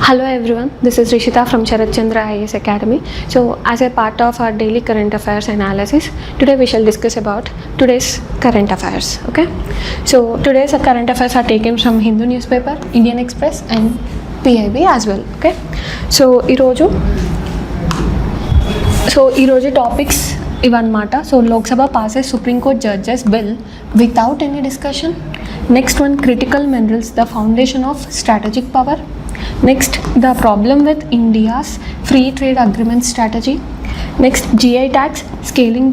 Hello everyone, this is Rishita from Sharat Chandra IAS Academy. So as a part of our daily current affairs analysis, today we shall discuss about today's current affairs. Okay, so today's current affairs are taken from Hindu newspaper, Indian Express and PIB as well. Okay, so ఈరోజు topics ఇవన్నమాట. So Lok Sabha passes supreme court judges bill without any discussion. Next one, critical minerals the foundation of strategic power. Next, the problem with India's free trade agreement strategy. Next, GI tax scaling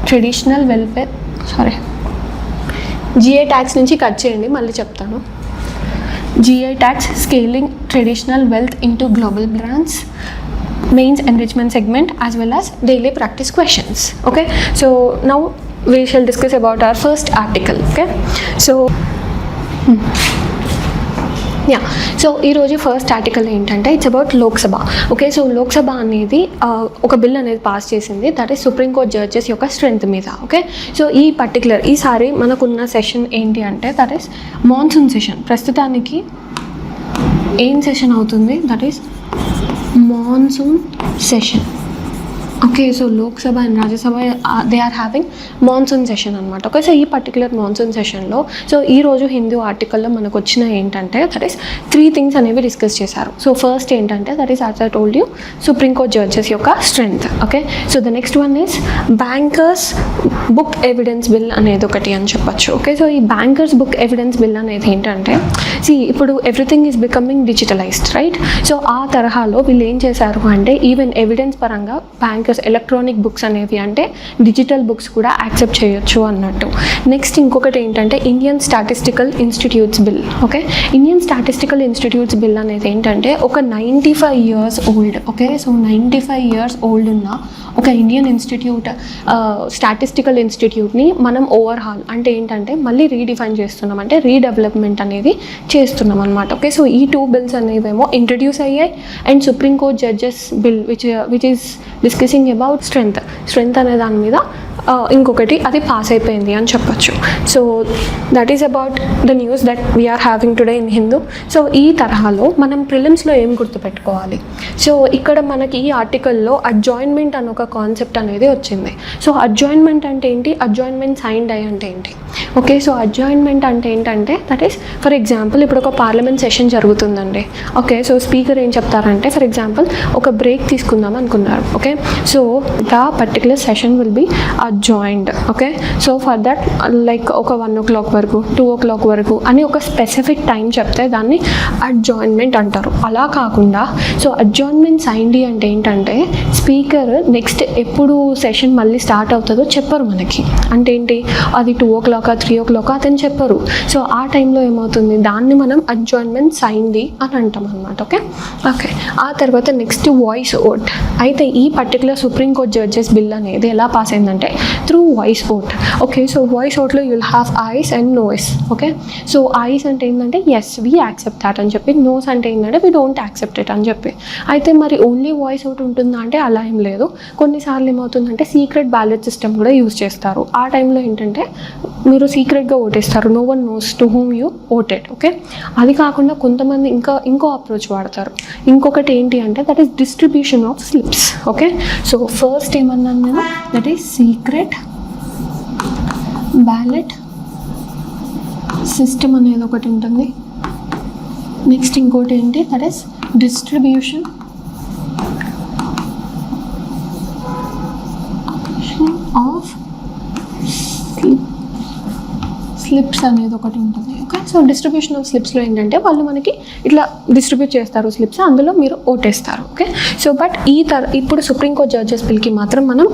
traditional welfare. GI tax నుంచి cut చేయండి, మళ్ళీ చెప్తాను. GI tax scaling traditional wealth into global brands. Mains enrichment segment as well as daily practice questions. Okay, so now we shall discuss about our first article. Okay, so so ఈరోజు first article ఏంటంటే it's about Lok Sabha. Okay, so Lok Sabha అనేది ఒక bill అనేది pass చేసింది, that is supreme court judges యొక్క strength మీద. Okay, so ఈ particular ఈసారి మనకున్న సెషన్ ఏంటి అంటే దట్ ఈస్ మాన్సూన్ సెషన్. ప్రస్తుతానికి ఏం సెషన్ అవుతుంది, that is monsoon session. Okay, so Lok Sabha and Rajya Sabha they are having monsoon session అనమాట. ఓకే, సో ఈ పర్టికులర్ మాన్సూన్ సెషన్లో సో ఈరోజు హిందూ ఆర్టికల్లో మనకు వచ్చిన ఏంటంటే దట్ ఈస్ 3 థింగ్స్ అనేవి డిస్కస్ చేశారు. సో ఫస్ట్ ఏంటంటే that is as I told you supreme court judges యొక్క strength. Okay, so the next one is bankers book evidence bill అనేది ఒకటి అని చెప్పచ్చు. ఓకే, సో ఈ బ్యాంకర్స్ బుక్ ఎవిడెన్స్ బిల్ అనేది ఏంటంటే ఇప్పుడు everything is becoming digitalised, right? So ఆ తరహాలో వీళ్ళు ఏం చేశారు అంటే ఈవెన్ ఎవిడెన్స్ పరంగా బ్యాంకర్స్ ఎలక్ట్రానిక్ బుక్స్ అనేవి అంటే డిజిటల్ బుక్స్ కూడా యాక్సెప్ట్ చేయొచ్చు అన్నట్టు. నెక్స్ట్ ఇంకొకటి ఏంటంటే Indian statistical institutes bill. Okay, Indian statistical institutes bill అనేది ఏంటంటే ఒక 95 years old. Okay, so 95 years old ఉన్న ఒక ఇండియన్ ఇన్స్టిట్యూట్ స్టాటిస్టికల్ ఇన్స్టిట్యూట్ని మనం ఓవర్హాల్ అంటే ఏంటంటే మళ్ళీ రీడిఫైన్ చేస్తున్నాం, అంటే రీడెవలప్మెంట్ అనేది చేస్తున్నాం అనమాట. ఓకే, సో ఈ 2 బిల్స్ అనేవేమో ఇంట్రడ్యూస్ అయ్యాయి and supreme court judges bill which is discussing about strength అనే దాని మీద ఇంకొకటి అది పాస్ అయిపోయింది అని చెప్పచ్చు. So that is about the news that we are having today in Hindu. So ఈ తరహాలో మనం ప్రిలిమ్స్లో ఏం గుర్తుపెట్టుకోవాలి, సో ఇక్కడ మనకి ఈ ఆర్టికల్లో అడ్జాయిన్మెంట్ అని ఒక కాన్సెప్ట్ అనేది వచ్చింది. సో అడ్జాయిన్మెంట్ అంటే ఏంటి, అడ్జాయిన్మెంట్ సైన్డ్ అయ్యి అంటే ఏంటి? ఓకే, సో అడ్జాయిన్మెంట్ అంటే ఏంటంటే దట్ ఈస్ ఫర్ ఎగ్జాంపుల్ ఇప్పుడు ఒక పార్లమెంట్ సెషన్ జరుగుతుందండి. ఓకే, సో స్పీకర్ ఏం చెప్తారంటే ఫర్ ఎగ్జాంపుల్ ఒక బ్రేక్ తీసుకుందాం అనుకున్నారు. Okay, so the particular session will be adjoined. Okay, so for that like ఒక 1 o'clock వరకు 2 o'clock వరకు అని ఒక స్పెసిఫిక్ టైం చెప్తే దాన్ని అడ్జాయిన్మెంట్ అంటారు. అలా కాకుండా సో అడ్జాయిన్మెంట్ సైన్డ్ అంటే ఏంటంటే స్పీకర్ నెక్స్ట్ ఎప్పుడు సెషన్ మళ్ళీ స్టార్ట్ అవుతుందో చెప్పరు మనకి. అంటే ఏంటి, అది 2 o'clock 3 o'clock అతను చెప్పరు. సో ఆ టైంలో ఏమవుతుంది, దాన్ని మనం అడ్జాయిన్మెంట్ సైన్డ్ అని అంటాం అనమాట. ఓకే, ఓకే, ఆ తర్వాత నెక్స్ట్ వాయిస్ ఓట్. అయితే ఈ పర్టికులర్ సుప్రీంకోర్టు జడ్జెస్ బిల్ అనేది ఎలా పాస్ అయిందంటే through voice vote. Okay, so voice ఓట్లో you will have ayes and noes. Okay, so ayes అంటే ఏంటంటే ఎస్ వీ యాక్సెప్ట్ దాట్ అని చెప్పి, నోస్ అంటే ఏంటంటే వీ డోంట్ యాక్సెప్ట్ ఇట్ అని చెప్పి. అయితే మరి ఓన్లీ వాయిస్ ఓట్ ఉంటుందా అంటే అలా ఏం లేదు. కొన్నిసార్లు ఏమవుతుందంటే సీక్రెట్ బ్యాలెట్ సిస్టమ్ కూడా యూజ్ చేస్తారు. ఆ టైంలో ఏంటంటే మీరు సీక్రెట్గా ఓటేస్తారు, no one knows to whom you voted. Okay, అది కాకుండా కొంతమంది ఇంకో అప్రోచ్ వాడతారు. ఇంకొకటి ఏంటి అంటే that is distribution of slips. Okay, so first ఏమన్నాను నేను, that is secret ballot system అనేది ఒకటి ఉంటుంది. నెక్స్ట్ ఇంకోటి ఏంటి, that is distribution of slips అనేది ఒకటి ఉంటుంది. ఓకే, సో డిస్ట్రిబ్యూషన్ ఆఫ్ స్లిప్స్లో ఏంటంటే వాళ్ళు మనకి ఇట్లా డిస్ట్రిబ్యూట్ చేస్తారు స్లిప్స్, అందులో మీరు ఓటేస్తారు. ఓకే, సో బట్ ఇప్పుడు సుప్రీంకోర్టు జడ్జెస్ బిల్కి మాత్రం మనం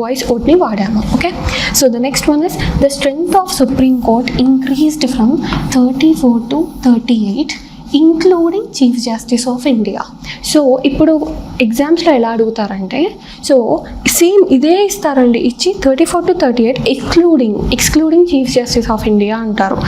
వాయిస్ ఓట్ని వాడాము. Okay, so the next one is the strength of supreme court increased from 34 to 38 including chief justice of India. So ఇప్పుడు ఎగ్జామ్స్లో ఎలా అడుగుతారంటే సో సేమ్ ఇదే ఇస్తారండి, ఇచ్చి 34 to 38 excluding chief justice of India అంటారు.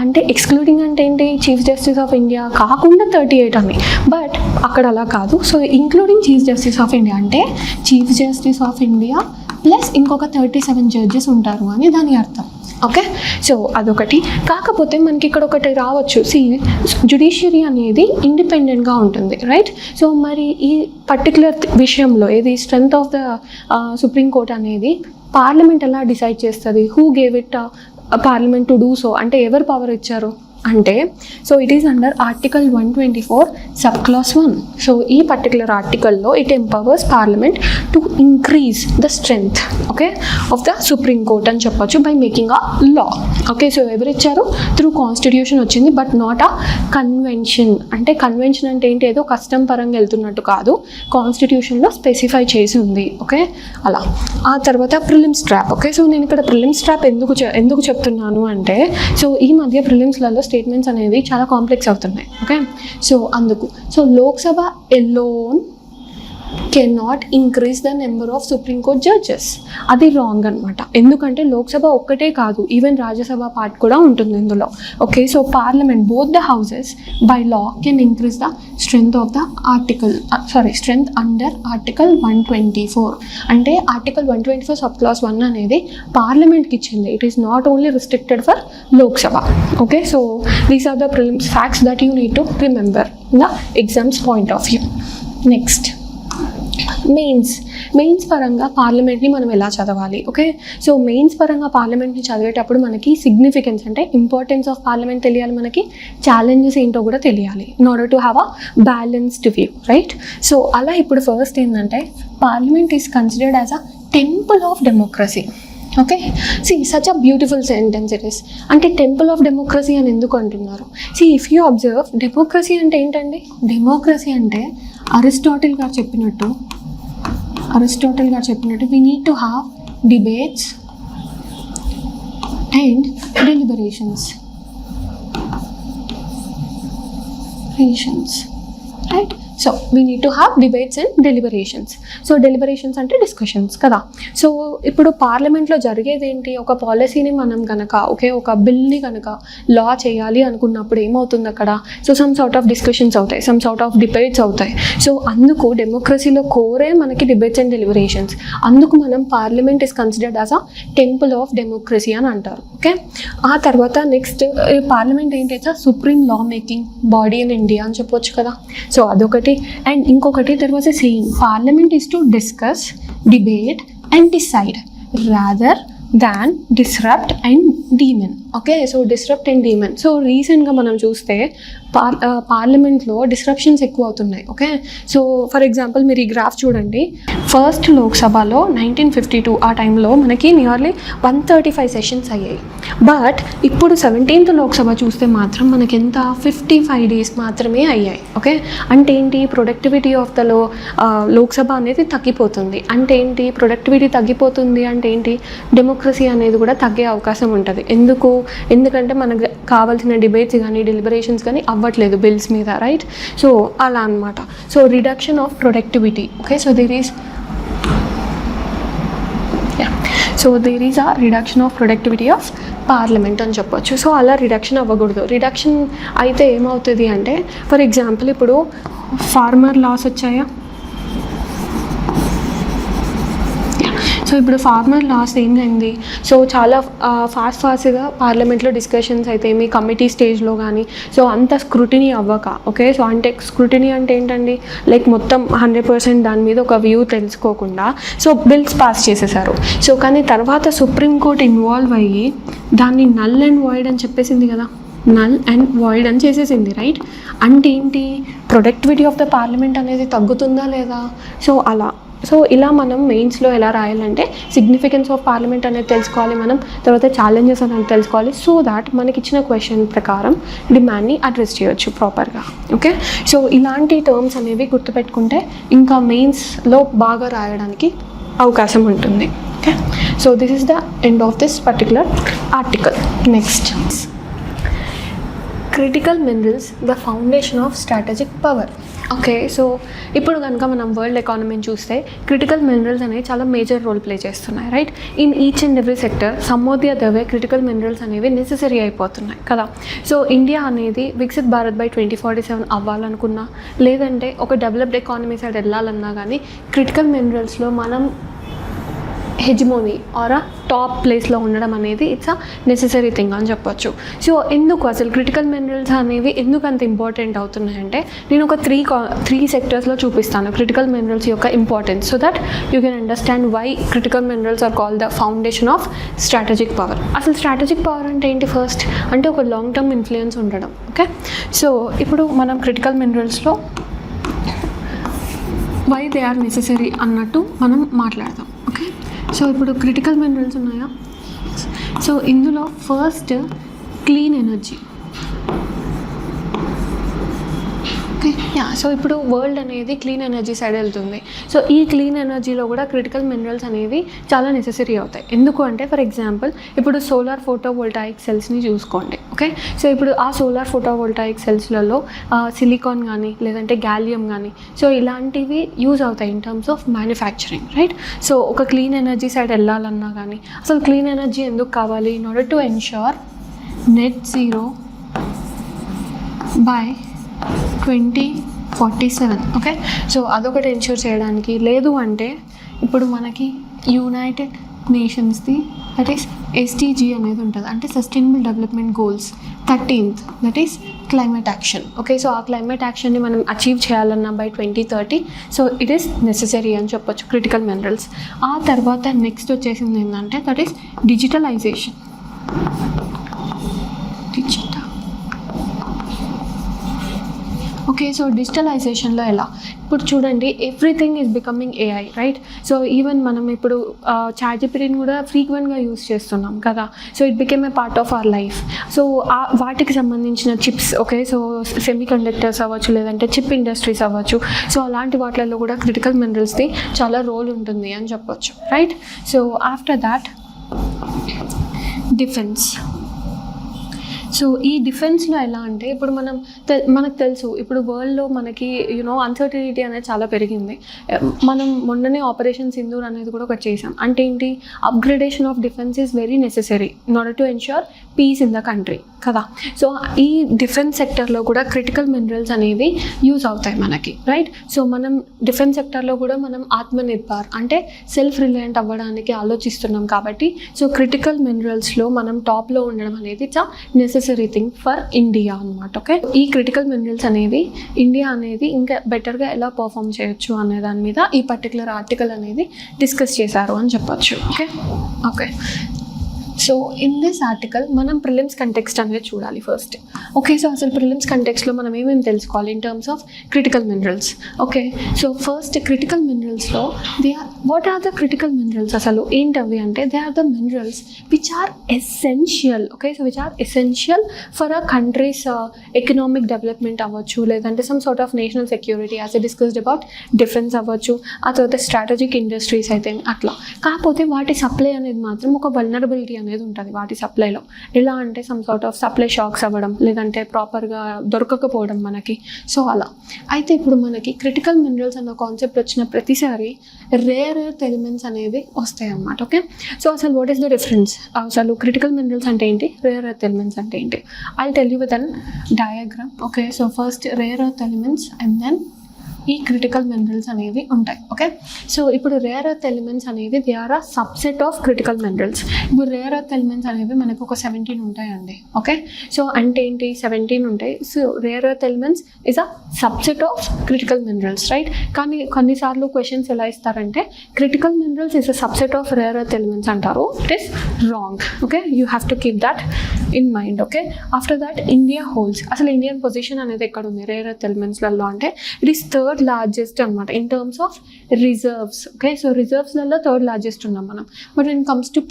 అంటే ఎక్స్క్లూడింగ్ అంటే ఏంటి, చీఫ్ జస్టిస్ ఆఫ్ ఇండియా కాకుండా 38 అని. బట్ అక్కడ అలా కాదు. So including chief justice of India అంటే chief justice of India plus ఇంకొక 37 జడ్జెస్ ఉంటారు అని దాని అర్థం. ఓకే, సో అదొకటి. కాకపోతే మనకి ఇక్కడ ఒకటి రావచ్చు, జ్యుడిషియరీ అనేది ఇండిపెండెంట్గా ఉంటుంది, రైట్? సో మరి ఈ పర్టికులర్ విషయంలో ఏది strength of the supreme court అనేది పార్లమెంట్ ఎలా డిసైడ్ చేస్తుంది? Who gave it parliament to do so, అంటే ఎవరు పవర్ ఇచ్చారు అంటే, so it is under article 124 sub clause 1. So ఈ పర్టికులర్ ఆర్టికల్లో it empowers parliament to increase the strength, okay, of the supreme court అని చెప్పొచ్చు by making a law. Okay, so ఎవరు ఇచ్చారు? త్రూ కాన్స్టిట్యూషన్ వచ్చింది, బట్ నాట్ అ కన్వెన్షన్. అంటే convention అంటే ఏంటి? ఏదో కస్టమ్ పరంగా వెళ్తున్నట్టు కాదు, కాన్స్టిట్యూషన్లో స్పెసిఫై చేసి ఉంది. ఓకే, అలా. ఆ తర్వాత ప్రిలిమ్స్ ట్రాప్. ఓకే, సో నేను ఇక్కడ ప్రిలిమ్స్ ట్రాప్ ఎందుకు చెప్తున్నాను అంటే, సో ఈ మధ్య ప్రిలిమ్స్లలో స్టేట్మెంట్స్ అనేవి చాలా కాంప్లెక్స్ అవుతున్నాయి. ఓకే, సో అందుకు. So Lok Sabha alone cannot increase the number of supreme court judges. అది రాంగ్ అనమాట. ఎందుకంటే లోక్సభ ఒక్కటే కాదు, ఈవెన్ రాజ్యసభ పార్ట్ కూడా ఉంటుంది ఇందులో. Okay, so parliament both the houses by law can increase the strength of the strength under article 124. అంటే ఆర్టికల్ 124 సబ్ క్లాస్ 1 అనేది పార్లమెంట్కి ఇచ్చింది. It is not only restricted for Lok Sabha. Okay, so these are the prelims facts that you need to remember in the exams point of view. Next, mains పరంగా పార్లమెంట్ని మనం ఎలా చదవాలి? Okay, so mains పరంగా పార్లమెంట్ని చదివేటప్పుడు మనకి సిగ్నిఫికెన్స్ అంటే ఇంపార్టెన్స్ ఆఫ్ పార్లమెంట్ తెలియాలి, మనకి ఛాలెంజెస్ ఏంటో కూడా తెలియాలి, in order to have a balanced view, right? So అలా ఇప్పుడు ఫస్ట్ ఏంటంటే parliament is considered as a temple of democracy. Okay, such a beautiful sentence it is. అంటే టెంపుల్ ఆఫ్ డెమోక్రసీ అని ఎందుకు అంటున్నారు? ఇఫ్ యూ అబ్జర్వ్, డెమోక్రసీ అంటే ఏంటండి? Democracy అంటే అరిస్టాటిల్ గారు చెప్పినట్టు we need to have debates and deliberations, right? So we need to have debates and deliberations. So deliberations అంటే డిస్కషన్స్ కదా. సో ఇప్పుడు పార్లమెంట్లో జరిగేది ఏంటి? ఒక పాలసీని మనం కనుక ఒక బిల్ని కనుక లా చేయాలి అనుకున్నప్పుడు ఏమవుతుంది అక్కడ? So some sort of discussions అవుతాయి, సమ్ సార్ట్ ఆఫ్ డిబేట్స్ అవుతాయి. సో అందుకు డెమోక్రసీలో కోరే మనకి డిబేట్స్ అండ్ డెలిబరేషన్స్. అందుకు మనం parliament is considered as a temple of democracy అని అంటారు. ఓకే, ఆ తర్వాత నెక్స్ట్ పార్లమెంట్ ఏంటి? Supreme law making body in India అని చెప్పొచ్చు కదా. సో అదొకటి. అండ్ ఇంకొకటి, there was a saying, parliament is to discuss, debate and decide rather than disrupt and demon. Okay, so disrupt and demon. So రీసెంట్గా మనం చూస్తే పార్లమెంట్లో డిస్రప్షన్స్ ఎక్కువ అవుతున్నాయి. ఓకే, సో ఫర్ ఎగ్జాంపుల్ మీరు ఈ గ్రాఫ్ చూడండి. ఫస్ట్ లోక్సభలో 1952 ఆ టైంలో మనకి నియర్లీ 135 సెషన్స్ అయ్యాయి. బట్ ఇప్పుడు 17th లోక్సభ చూస్తే మాత్రం మనకి ఎంత 55 days మాత్రమే అయ్యాయి. ఓకే, అంటే ఏంటి? ప్రొడక్టివిటీ ఆఫ్ ద లోక్సభ అనేది తగ్గిపోతుంది. అంటే ఏంటి? ప్రొడక్టివిటీ తగ్గిపోతుంది అంటే ఏంటి? డెమోక్రసీ అనేది కూడా తగ్గే అవకాశం ఉంటుంది. ఎందుకంటే మనకు కావాల్సిన డిబేట్స్ కానీ డెలిబరేషన్స్ కానీ అవ్వట్లేదు బిల్స్ మీద, రైట్? సో అలా అనమాట. So reduction of productivity. Okay, so there is a reduction of productivity of parliament అని చెప్పొచ్చు. సో అలా రిడక్షన్ అవ్వకూడదు. రిడక్షన్ అయితే ఏమవుతుంది అంటే, ఫర్ ఎగ్జాంపుల్ ఇప్పుడు ఫార్మర్ లాస్ వచ్చాయా? సో ఇప్పుడు ఫార్మర్ లాస్ ఏంటండి? సో చాలా ఫాస్ట్గా పార్లమెంట్లో డిస్కషన్స్ అయితే మీ కమిటీ స్టేజ్లో కానీ సో అంత స్క్రూటినీ అవ్వక. ఓకే, సో అంటే స్క్రూటినీ అంటే ఏంటండి? లైక్ మొత్తం 100% దాని మీద ఒక వ్యూ తెలుసుకోకుండా సో బిల్స్ పాస్ చేసేసారు. సో కానీ తర్వాత సుప్రీంకోర్టు ఇన్వాల్వ్ అయ్యి దాన్ని నల్ అండ్ వాయిడ్ అని చెప్పేసింది కదా, నల్ అండ్ వాయిడ్ అని చేసేసింది, రైట్? అంటే ఏంటి? ప్రొడక్టివిటీ ఆఫ్ ద పార్లమెంట్ అనేది తగ్గుతుందా లేదా? సో అలా. సో ఇలా మనం మెయిన్స్లో ఎలా రాయాలంటే సిగ్నిఫికెన్స్ ఆఫ్ పార్లమెంట్ అనేది తెలుసుకోవాలి మనం, తర్వాత ఛాలెంజెస్ అనేది తెలుసుకోవాలి. సో దాట్ మనకి ఇచ్చిన క్వశ్చన్ ప్రకారం డిమాండ్ని అడ్రస్ చేయొచ్చు ప్రాపర్గా. ఓకే, సో ఇలాంటి టర్మ్స్ అనేవి గుర్తుపెట్టుకుంటే ఇంకా మెయిన్స్లో బాగా రాయడానికి అవకాశం ఉంటుంది. Okay, so this is the end of this particular article. Next, critical minerals the foundation of strategic power. Okay, so ఇప్పుడు కనుక మనం వరల్డ్ ఎకానమీని చూస్తే క్రిటికల్ మినరల్స్ అనేవి చాలా మేజర్ రోల్ ప్లే చేస్తున్నాయి, right? In each and every sector some of the other way critical minerals అనేవి necessary అయిపోతున్నాయి కదా. సో ఇండియా అనేది వికసిత్ భారత్ బై 2047 అవ్వాలనుకున్నా, లేదంటే ఒక డెవలప్డ్ ఎకానమీ సైడ్ వెళ్ళాలన్నా కానీ క్రిటికల్ మినరల్స్లో మనం హెజిమోనీ ఆర్ టాప్ ప్లేస్లో ఉండడం అనేది ఇట్స్ అ నెసెసరీ థింగ్ అని చెప్పొచ్చు. సో ఎందుకు అసలు క్రిటికల్ మినరల్స్ అనేవి ఎందుకు అంత ఇంపార్టెంట్ అవుతున్నాయంటే నేను ఒక త్రీ సెక్టర్స్లో చూపిస్తాను క్రిటికల్ మినరల్స్ యొక్క importance, so that you can understand why critical minerals are called the foundation of strategic power. అసలు స్ట్రాటజిక్ పవర్ అంటే ఏంటి? ఫస్ట్ అంటే ఒక లాంగ్ టర్మ్ ఇన్ఫ్లుయెన్స్ ఉండడం. ఓకే, సో ఇప్పుడు మనం క్రిటికల్ మినరల్స్లో వై దే ఆర్ నెసెసరీ అన్నట్టు మనం మాట్లాడదాం. ఓకే, సో ఇప్పుడు క్రిటికల్ మినరల్స్ ఉన్నాయా? సో ఇందులో first clean energy. Okay, so ఇప్పుడు వరల్డ్ అనేది క్లీన్ ఎనర్జీ సైడ్ వెళ్తుంది. సో ఈ క్లీన్ ఎనర్జీలో కూడా క్రిటికల్ మినరల్స్ అనేవి చాలా నెసెసరీ అవుతాయి. ఎందుకు అంటే ఫర్ ఎగ్జాంపుల్ ఇప్పుడు సోలార్ ఫోటోవోల్టాయిక్ సెల్స్ని చూసుకోండి. ఓకే, సో ఇప్పుడు ఆ సోలార్ ఫోటోవోల్టాయిక్ సెల్స్లలో సిలికాన్ కానీ లేదంటే గ్యాలియం కానీ సో ఇలాంటివి యూజ్ అవుతాయి in terms of manufacturing, right? So ఒక క్లీన్ ఎనర్జీ సైడ్ వెళ్ళాలన్నా కానీ అసలు క్లీన్ ఎనర్జీ ఎందుకు కావాలి? In order to ensure net zero by 2047. Okay, so అదొకటి ఎన్ష్యూర్ చేయడానికి. లేదు అంటే ఇప్పుడు మనకి యునైటెడ్ నేషన్స్ది దట్ ఈస్ SDG అనేది ఉంటుంది, అంటే sustainable development goals 13th that is climate action. Okay, so ఆ క్లైమేట్ యాక్షన్ని మనం అచీవ్ చేయాలన్నా by 2030. So it is necessary అని చెప్పొచ్చు క్రిటికల్ మినరల్స్. ఆ తర్వాత నెక్స్ట్ వచ్చేసింది ఏంటంటే that is digitalization. Okay, so డిజిటలైజేషన్లో ఎలా? ఇప్పుడు చూడండి everything is becoming AI, right? So even మనం ఇప్పుడు చాట్‌జిపిటిని కూడా ఫ్రీక్వెంట్గా యూస్ చేస్తున్నాం కదా. So it became a part of our life. So వాటికి సంబంధించిన chips, okay, so semiconductors అవ్వచ్చు లేదంటే చిప్ ఇండస్ట్రీస్ అవ్వచ్చు. సో అలాంటి వాటిల్లో కూడా క్రిటికల్ మినరల్స్ది చాలా రోల్ ఉంటుంది అని చెప్పొచ్చు, right? So after that defence. So ఈ డిఫెన్స్లో ఎలా అంటే ఇప్పుడు మనకు తెలుసు ఇప్పుడు వరల్డ్లో మనకి అన్సర్టనిటీ అనేది చాలా పెరిగింది. మనం మొన్ననే ఆపరేషన్ సింధూర్ అనేది కూడా ఒకటి చేసాం. అంటే ఏంటి? Upgradation of defence is very necessary in order to ensure peace in the country కదా. సో ఈ డిఫెన్స్ సెక్టర్లో కూడా క్రిటికల్ మినరల్స్ అనేవి యూజ్ అవుతాయి మనకి, రైట్? సో మనం డిఫెన్స్ సెక్టర్లో కూడా మనం ఆత్మనిర్భర్ అంటే సెల్ఫ్ రిలయంట్ అవ్వడానికి ఆలోచిస్తున్నాం కాబట్టి సో క్రిటికల్ మినరల్స్లో మనం టాప్లో ఉండడం అనేది చాలా నెసెసరీ థింగ్ ఫర్ ఇండియా అనమాట. ఓకే, ఈ క్రిటికల్ మినరల్స్ అనేవి ఇండియా అనేది ఇంకా బెటర్గా ఎలా పర్ఫామ్ చేయొచ్చు అనే దాని మీద ఈ పర్టికులర్ ఆర్టికల్ అనేది డిస్కస్ చేశారు అని చెప్పొచ్చు. Okay okay so in this article మనం ప్రిలిమ్స్ కంటెక్స్ట్ అనేది చూడాలి ఫస్ట్. ఓకే, సో అసలు ప్రిలిమ్స్ కంటెక్స్ట్లో మనం ఏమేమి తెలుసుకోవాలి in terms of critical minerals. Okay, so first critical మినరల్స్లో what are the critical minerals? అసలు ఏంటవి అంటే they are the minerals which are essential. Okay, so which are essential for a country's economic development అవ్వచ్చు లేదంటే some sort of national security as a discussed about defence అవ్వచ్చు, ఆ తర్వాత strategic industries అయితే అట్లా. కాకపోతే వాటి సప్లై అనేది మాత్రం ఒక వల్నరబిలిటీ అనేది ఉంటుంది వాటి సప్లైలో. ఎలా అంటే some sort of supply shocks అవ్వడం లేదంటే ప్రాపర్గా దొరకకపోవడం మనకి. సో అలా అయితే ఇప్పుడు మనకి క్రిటికల్ మినరల్స్ అన్న కాన్సెప్ట్ వచ్చిన ప్రతిసారి రేర్ ఎర్త్ ఎలిమెంట్స్ అనేవి వస్తాయి అన్నమాట. ఓకే, సో అసలు వాట్ ఈస్ ద డిఫరెన్స్? అసలు క్రిటికల్ మినరల్స్ అంటే ఏంటి, రేర్ ఎర్త్ ఎలిమెంట్స్ అంటే ఏంటి? I tell you with an diagram. Okay, so first rare earth elements and then ఈ క్రిటికల్ మినరల్స్ అనేవి ఉంటాయి. ఓకే, సో ఇప్పుడు రేర్ ఎర్త్ ఎలిమెంట్స్ అనేవి they are a subset of critical minerals. ఇప్పుడు rare earth elements అనేవి మనకు ఒక 17 ఉంటాయండి. ఓకే, సో అంటే ఏంటి 17 ఉంటాయి. So rare earth elements is a subset of critical minerals, right? కానీ కొన్నిసార్లు క్వశ్చన్స్ ఎలా ఇస్తారంటే critical minerals is a subset of rare earth elements అంటారు. It is wrong. Okay, you have to keep that in mind. Okay, after that India holds. అసలు Indian position అనేది ఎక్కడ ఉంది rare earth ఎలిమెంట్స్లలో అంటే ఇట్ ఈస్ థర్డ్ లార్జెస్ట్ అనమాట in terms of reserves. Okay, so రిజర్వ్స్లలో third largest ఉన్నాం మనం. బట్ వెన్ కమ్స్ టు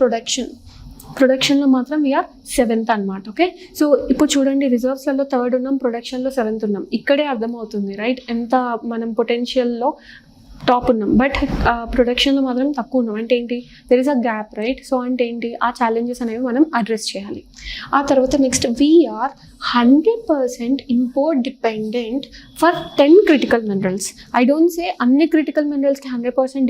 ప్రొడక్షన్లో మాత్రం వీఆర్ 7th అనమాట. ఓకే, సో ఇప్పుడు చూడండి రిజర్వ్స్లలో 3rd ఉన్నాం, ప్రొడక్షన్లో 7th ఉన్నాం. ఇక్కడే అర్థమవుతుంది రైట్ ఎంత మనం పొటెన్షియల్లో టాప్ ఉన్నాం బట్ ప్రొడక్షన్లో మాత్రం తక్కువ ఉన్నాం. అంటే ఏంటి there is a gap, right? So అంటే ఏంటి ఆ ఛాలెంజెస్ అనేవి మనం అడ్రస్ చేయాలి. ఆ తర్వాత next we are 100% import dependent for 10 critical minerals. I don't say అన్ని క్రిటికల్ మినరల్స్కి 100%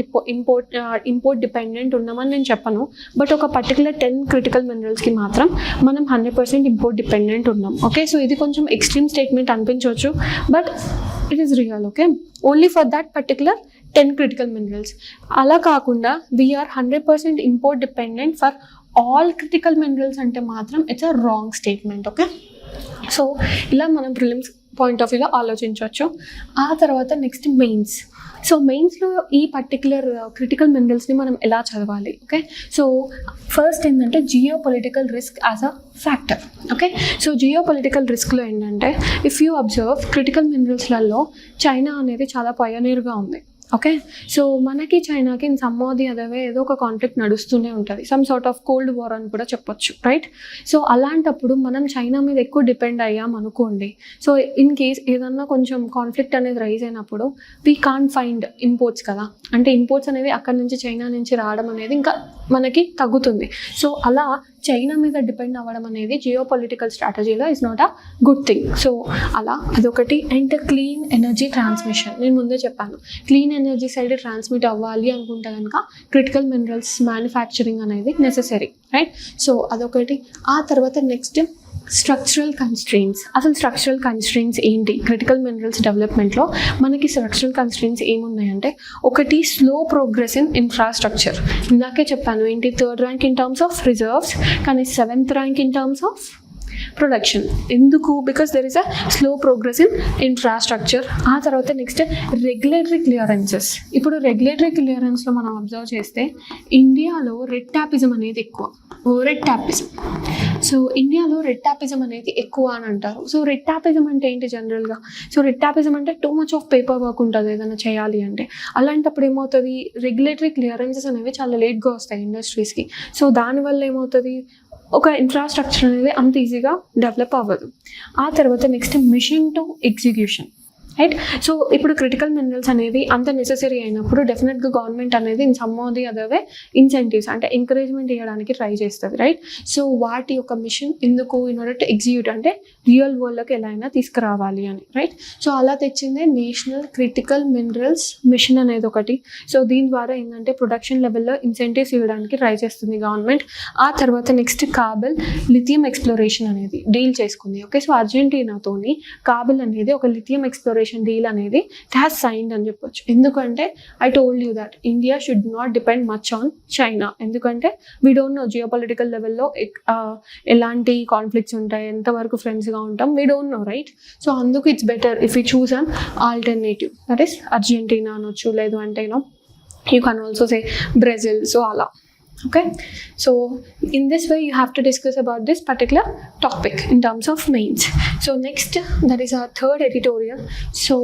ఇంపోర్ట్ డిపెండెంట్ ఉన్నామని నేను చెప్పను. బట్ ఒక పర్టికులర్ 10 క్రిటికల్ మినరల్స్కి మాత్రం మనం 100% ఇంపోర్ట్ డిపెండెంట్ ఉన్నాం. ఓకే, సో ఇది కొంచెం ఎక్స్ట్రీమ్ స్టేట్మెంట్ అనిపించవచ్చు but it is real. Okay, only for that particular 10 critical minerals. అలా కాకుండా we are 100% import dependent for all critical minerals అంటే మాత్రం it's a wrong statement. Okay, so ఇలా మనం ప్రిలిమ్స్ పాయింట్ ఆఫ్ వ్యూలో ఆలోచించవచ్చు. ఆ తర్వాత నెక్స్ట్ మెయిన్స్. సో మెయిన్స్లో ఈ పర్టికులర్ క్రిటికల్ మినరల్స్ని మనం ఎలా చదవాలి? ఓకే, సో ఫస్ట్ ఏంటంటే geopolitical risk as a factor. Okay, so geopolitical రిస్క్లో ఏంటంటే ఇఫ్ యూ అబ్జర్వ్ క్రిటికల్ మినరల్స్లలో చైనా అనేది చాలా పయోనీర్గా ఉంది. ఓకే, సో మనకి చైనాకి in some or the other way ఏదో ఒక కాన్ఫ్లిక్ట్ నడుస్తూనే ఉంటుంది, some sort of cold war అని కూడా చెప్పొచ్చు, రైట్? సో అలాంటప్పుడు మనం చైనా మీద ఎక్కువ డిపెండ్ అయ్యాం అనుకోండి, సో ఇన్ కేస్ ఏదన్నా కొంచెం కాన్ఫ్లిక్ట్ అనేది రైజ్ అయినప్పుడు వీ కాంట్ ఫైండ్ ఇంపోర్ట్స్ కదా, అంటే ఇంపోర్ట్స్ అనేవి అక్కడి నుంచి చైనా నుంచి రావడం అనేది ఇంకా మనకి తగ్గుతుంది. సో అలా చైనా మీద డిపెండ్ అవ్వడం అనేది జియో పొలిటికల్ స్ట్రాటజీలో is not a good thing. So అలా అదొకటి. అండ్ క్లీన్ ఎనర్జీ ట్రాన్స్మిషన్, నేను ముందే చెప్పాను, క్లీన్ ఎనర్జీ సైడ్ ట్రాన్స్మిట్ అవ్వాలి అనుకుంటే కనుక క్రిటికల్ మినరల్స్ మ్యానుఫ్యాక్చరింగ్ అనేది నెసెసరీ, రైట్? సో అదొకటి. ఆ తర్వాత నెక్స్ట్ స్ట్రక్చరల్ కన్స్ట్రెయిన్స్. అసలు స్ట్రక్చరల్ కన్స్ట్రెయిన్స్ ఏంటి? క్రిటికల్ మినరల్స్ డెవలప్మెంట్లో మనకి స్ట్రక్చరల్ కన్స్ట్రెయిన్స్ ఏమున్నాయంటే ఒకటి స్లో ప్రోగ్రెస్ ఇన్ ఇన్ఫ్రాస్ట్రక్చర్. ఇందాకే చెప్పాను ఏంటి, 3rd rank in terms of reserves కానీ 7th rank in terms of production. ఎందుకు? Because there is a slow progress in infrastructure. ఆ తర్వాత నెక్స్ట్ రెగ్యులేటరీ క్లియరెన్సెస్. ఇప్పుడు రెగ్యులేటరీ క్లియరెన్స్లో మనం అబ్జర్వ్ చేస్తే ఇండియాలో రెడ్ టాపిజం అనేది ఎక్కువ. రెడ్ టాపిజం, సో ఇండియాలో రెడ్ టాపిజం అనేది ఎక్కువ అని అంటారు. సో రెడ్ టాపిజం అంటే ఏంటి జనరల్గా? సో రెడ్ టాపిజం అంటే too much of paper work ఉంటుంది ఏదైనా చేయాలి అంటే. అలాంటప్పుడు ఏమవుతుంది, రెగ్యులేటరీ క్లియరెన్సెస్ అనేవి చాలా లేట్గా వస్తాయి ఇండస్ట్రీస్కి. సో దానివల్ల ఏమవుతుంది, ఒక ఇన్ఫ్రాస్ట్రక్చర్ అనేది అంత ఈజీగా డెవలప్ అవ్వదు. ఆ తర్వాత next mission to execution, right? So ఇప్పుడు క్రిటికల్ మినరల్స్ అనేవి అంత నెసెసరీ అయినప్పుడు డెఫినెట్గా గవర్నమెంట్ అనేది in some or the other way incentives అంటే ఎంకరేజ్మెంట్ ఇవ్వడానికి ట్రై చేస్తుంది, రైట్? సో వాటి యొక్క మిషన్ ఎందుకు, ఇన్ ఆర్డర్ టు ఎగ్జిక్యూట్ అంటే రియల్ వరల్డ్లోకి ఎలా అయినా తీసుకురావాలి అని, రైట్? సో అలా తెచ్చిందే నేషనల్ క్రిటికల్ మినరల్స్ మిషన్ అనేది ఒకటి. సో దీని ద్వారా ఏంటంటే ప్రొడక్షన్ లెవెల్లో ఇన్సెంటివ్స్ ఇవ్వడానికి ట్రై చేస్తుంది గవర్నమెంట్. ఆ తర్వాత నెక్స్ట్ కాబెల్ లిథియం ఎక్స్ప్లోరేషన్ అనేది డీల్ చేసుకుంది. ఓకే, సో అర్జెంటీనాతోని కాబెల్ అనేది ఒక లిథియం ఎక్స్ప్లోరేషన్ డీల్ అనేది ఇట్ హ్యాస్ సైన్డ్ అని చెప్పొచ్చు. ఎందుకంటే I told you that India should not depend much on China. ఎందుకంటే we don't know geopolitical లెవెల్లో ఎలాంటి కాన్ఫ్లిక్ట్స్ ఉంటాయి, ఎంతవరకు ఫ్రెండ్స్గా ఉంటాం, we don't know, right? So అందుకు it's better if you choose an alternative, that is Argentina అనొచ్చు, లేదు అంటే you can also say Brazil. So అలా. Okay, so in this way you have to discuss about this particular topic in terms of mains. So next, that is our third editorial. So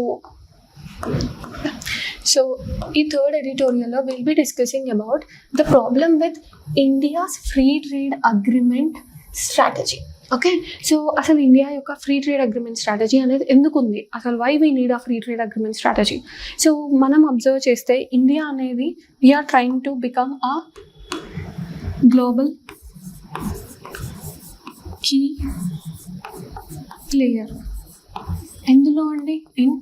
in third editorial we'll be discussing about the problem with India's free trade agreement strategy. Okay, so అసలు India యొక్క free trade agreement strategy అనేది ఎందుకు ఉంది, అసలు why we need a free trade agreement strategy? So మనం observe చేస్తే India అనేది we are trying to become a global key player. ఎందులో అండి? ఇన్